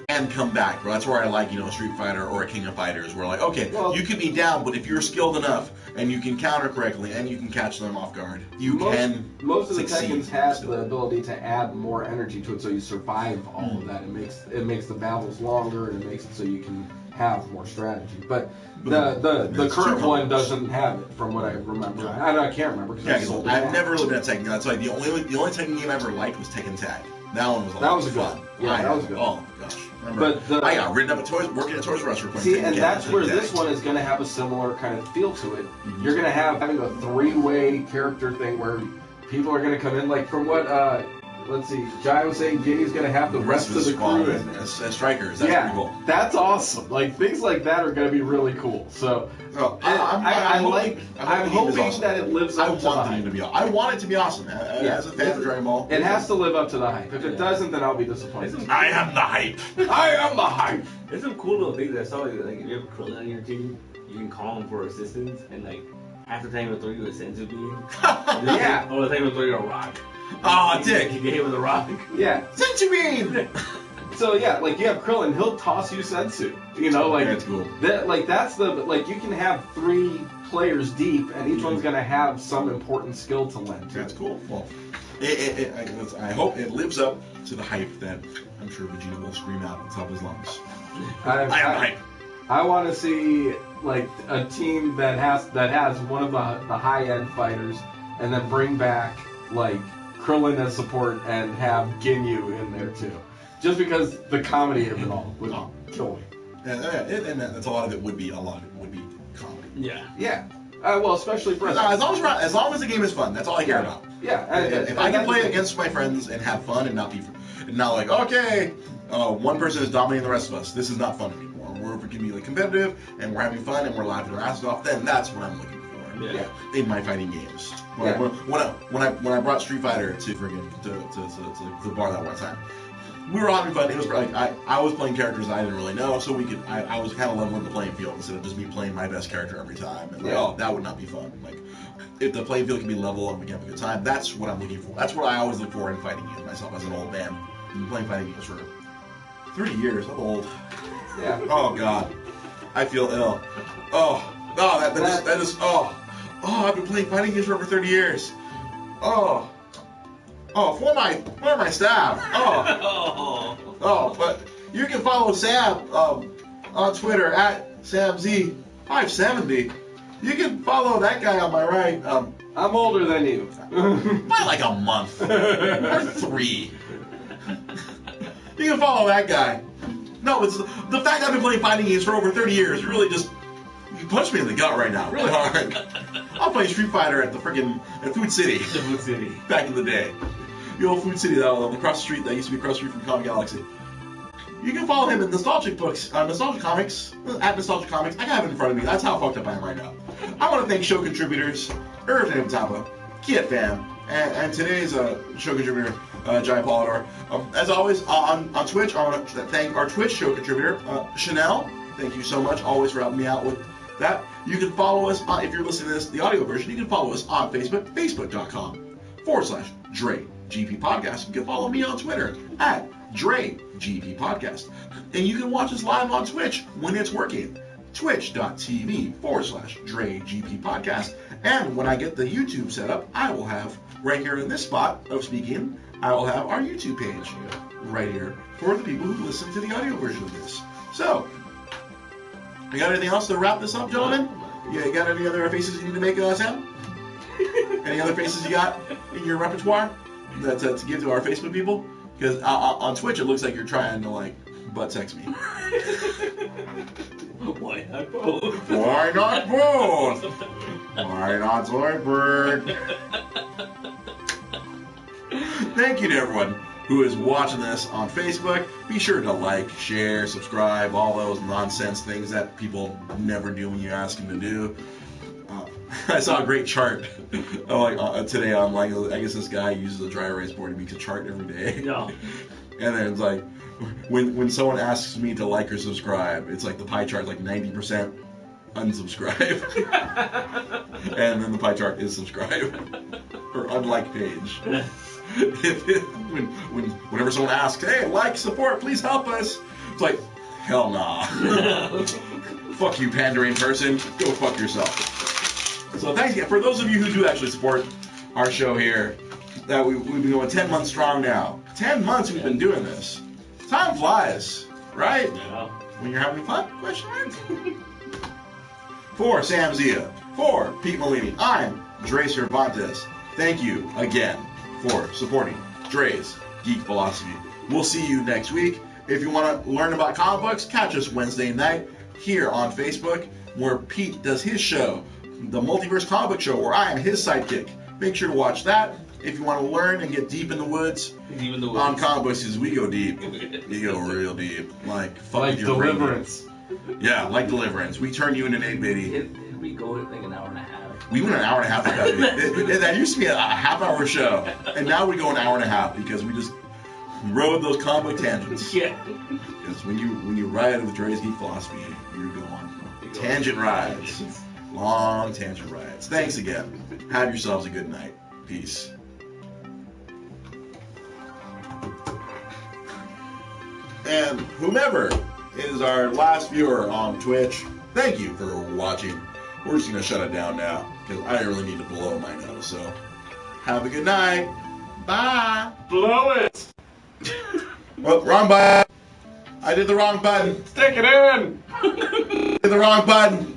Speaker 1: And come back. Well, that's where I like, Street Fighter or a King of Fighters. Where like, okay, you could be down, but if you're skilled enough and you can counter correctly and you can catch them off guard,
Speaker 2: most of the
Speaker 1: succeed.
Speaker 2: Tekkens has the ability to add more energy to it, so you survive all of that. It makes the battles longer, and it makes it so you can have more strategy. But the current one doesn't have it, from what I remember. I can't remember because
Speaker 1: I've never really been a Tekken. That's like the only Tekken game I ever liked was Tekken Tag. That one was
Speaker 2: that was fun. Yeah, that was good.
Speaker 1: Oh gosh, I got ridden up at working at Toys R Us for playing.
Speaker 2: See, and that's where this one is going to have a similar kind of feel to it. Mm-hmm. You're going to having a three-way character thing where people are going to come in, like from what let's see, Jai was saying Ginny's going to have the rest of the crew
Speaker 1: as strikers. That's pretty cool.
Speaker 2: That's awesome. Like things like that are going to be really cool. So I'm hoping that it lives up to the hype.
Speaker 1: I want it to be awesome. As a fan of Dragon Ball,
Speaker 2: it has to live up to the hype. If it doesn't, then I'll be disappointed.
Speaker 1: I am the hype.
Speaker 2: I am the hype.
Speaker 3: There's some cool little things I saw. Like if you have Krillin on your team, you can call him for assistance, and like half the time he'll throw you a senzu bean.
Speaker 2: Yeah.
Speaker 3: Or the time he'll throw you a rock.
Speaker 1: Oh, dick!
Speaker 3: You get hit with a rock.
Speaker 2: Yeah.
Speaker 1: Senzu bean.
Speaker 2: So yeah, like you have Krillin, he'll toss you senzu. Like
Speaker 1: that's cool.
Speaker 2: You can have 3 players deep, and each one's gonna have some important skill to lend to.
Speaker 1: That's cool. Well, I hope it lives up to the hype that I'm sure Vegeta will scream out at the top of his lungs. I am hype.
Speaker 2: I want to see like a team that has one of the high-end fighters, and then bring back like Krillin as support and have Ginyu in there too. Just because the comedy of it all would kill me.
Speaker 1: And that's a lot of it would be comedy.
Speaker 3: Yeah.
Speaker 2: Yeah. Well, especially for
Speaker 1: as long as the game is fun, that's all I care about.
Speaker 2: Yeah.
Speaker 1: If I can play against my friends and have fun and not like, okay, one person is dominating the rest of us. This is not fun anymore. We're going to be like competitive and we're having fun and we're laughing our asses off. Then that's what I'm looking for.
Speaker 3: Yeah.
Speaker 1: In my fighting games. When I brought Street Fighter to the bar that one time, we were having fun. It was like I was playing characters I didn't really know, so I was kind of leveling the playing field instead of just me playing my best character every time. And that would not be fun. Like if the playing field can be level and we can have a good time, that's what I'm looking for. That's what I always look for in fighting games. Myself as an old man, I've been playing fighting games for 30 years. I'm old.
Speaker 2: Yeah.
Speaker 1: Oh God, I feel ill. That is. I've been playing fighting games for over 30 years. For my staff. But you can follow Sam on Twitter at SamZ570. You can follow that guy on my right.
Speaker 2: I'm older than you.
Speaker 1: By like a month or 3. You can follow that guy. No, it's the fact that I've been playing fighting games for over 30 years really just. You punched me in the gut right now, really hard. I'll play Street Fighter at at Food City.
Speaker 3: Food City.
Speaker 1: Back in the day. The old Food City across the street that used to be across the street from Comic Galaxy. You can follow him in Nostalgic Books, Nostalgic Comics, at Nostalgic Comics. I have it in front of me. That's how fucked up I am right now. I want to thank show contributors, Irv Tapa, Kiet Fam, and today's show contributor, Jai Polidor. As always, on Twitch, I want to thank our Twitch show contributor, Chanel. Thank you so much, always, for helping me out with that. You can follow us, if you're listening to this, the audio version, you can follow us on Facebook, facebook.com/DreGP Podcast. You can follow me on Twitter at DreGP Podcast. And you can watch us live on Twitch when it's working. Twitch.tv/DreGP Podcast. And when I get the YouTube set up, I will have, right here in this spot of speaking, I will have our YouTube page right here for the people who listen to the audio version of this. So, you got anything else to wrap this up, gentlemen? You got any other faces you need to make, Sam? Any other faces you got in your repertoire to give to our Facebook people? Because on Twitch, it looks like you're trying to, like, butt text me.
Speaker 3: Why not both?
Speaker 1: Why not both? Why not Zoidberg? Thank you to everyone who is watching this on Facebook. Be sure to like, share, subscribe, all those nonsense things that people never do when you ask them to do. I saw a great chart. Today I'm like, I guess this guy uses a dry erase board and makes a chart every day.
Speaker 3: No.
Speaker 1: And then it's like, when someone asks me to like or subscribe, it's like the pie chart's like 90% unsubscribe. And then the pie chart is subscribe. Or unlike page. Whenever someone asks, hey, like, support, please help us, it's like, hell nah. Fuck you, pandering person. Go fuck yourself. So thanks again. For those of you who do actually support our show here, that we've been going 10 months strong now. 10 months we've been doing this. Time flies, right?
Speaker 3: Yeah.
Speaker 1: When you're having fun? Question mark. For Sam Zia, for Pete Molini, I'm Dre Cervantes. Thank you again for supporting Dre's Geek Philosophy. We'll see you next week. If you want to learn about comic books, catch us Wednesday night here on Facebook, where Pete does his show, the Multiverse Comic Book Show, where I am his sidekick. Make sure to watch that. If you want to learn and get deep in the woods, on comic books, because we go deep. We go real deep. Like your
Speaker 2: Deliverance.
Speaker 1: Yeah, like Deliverance. We turn you into an 8-bitty.
Speaker 3: We go like an hour and a half.
Speaker 1: We went an hour and a half. That used to be a half-hour show, and now we go an hour and a half because we just rode those comic book tangents.
Speaker 3: Yeah.
Speaker 1: Because when you ride with Dre's Geek Philosophy, you go on tangent rides, long tangent rides. Thanks again. Have yourselves a good night. Peace. And whomever is our last viewer on Twitch, thank you for watching. We're just going to shut it down now because I really need to blow my nose. So have a good night. Bye.
Speaker 2: Blow it.
Speaker 1: Oh, wrong button. I did the wrong button.
Speaker 2: Stick it in.
Speaker 1: Did the wrong button.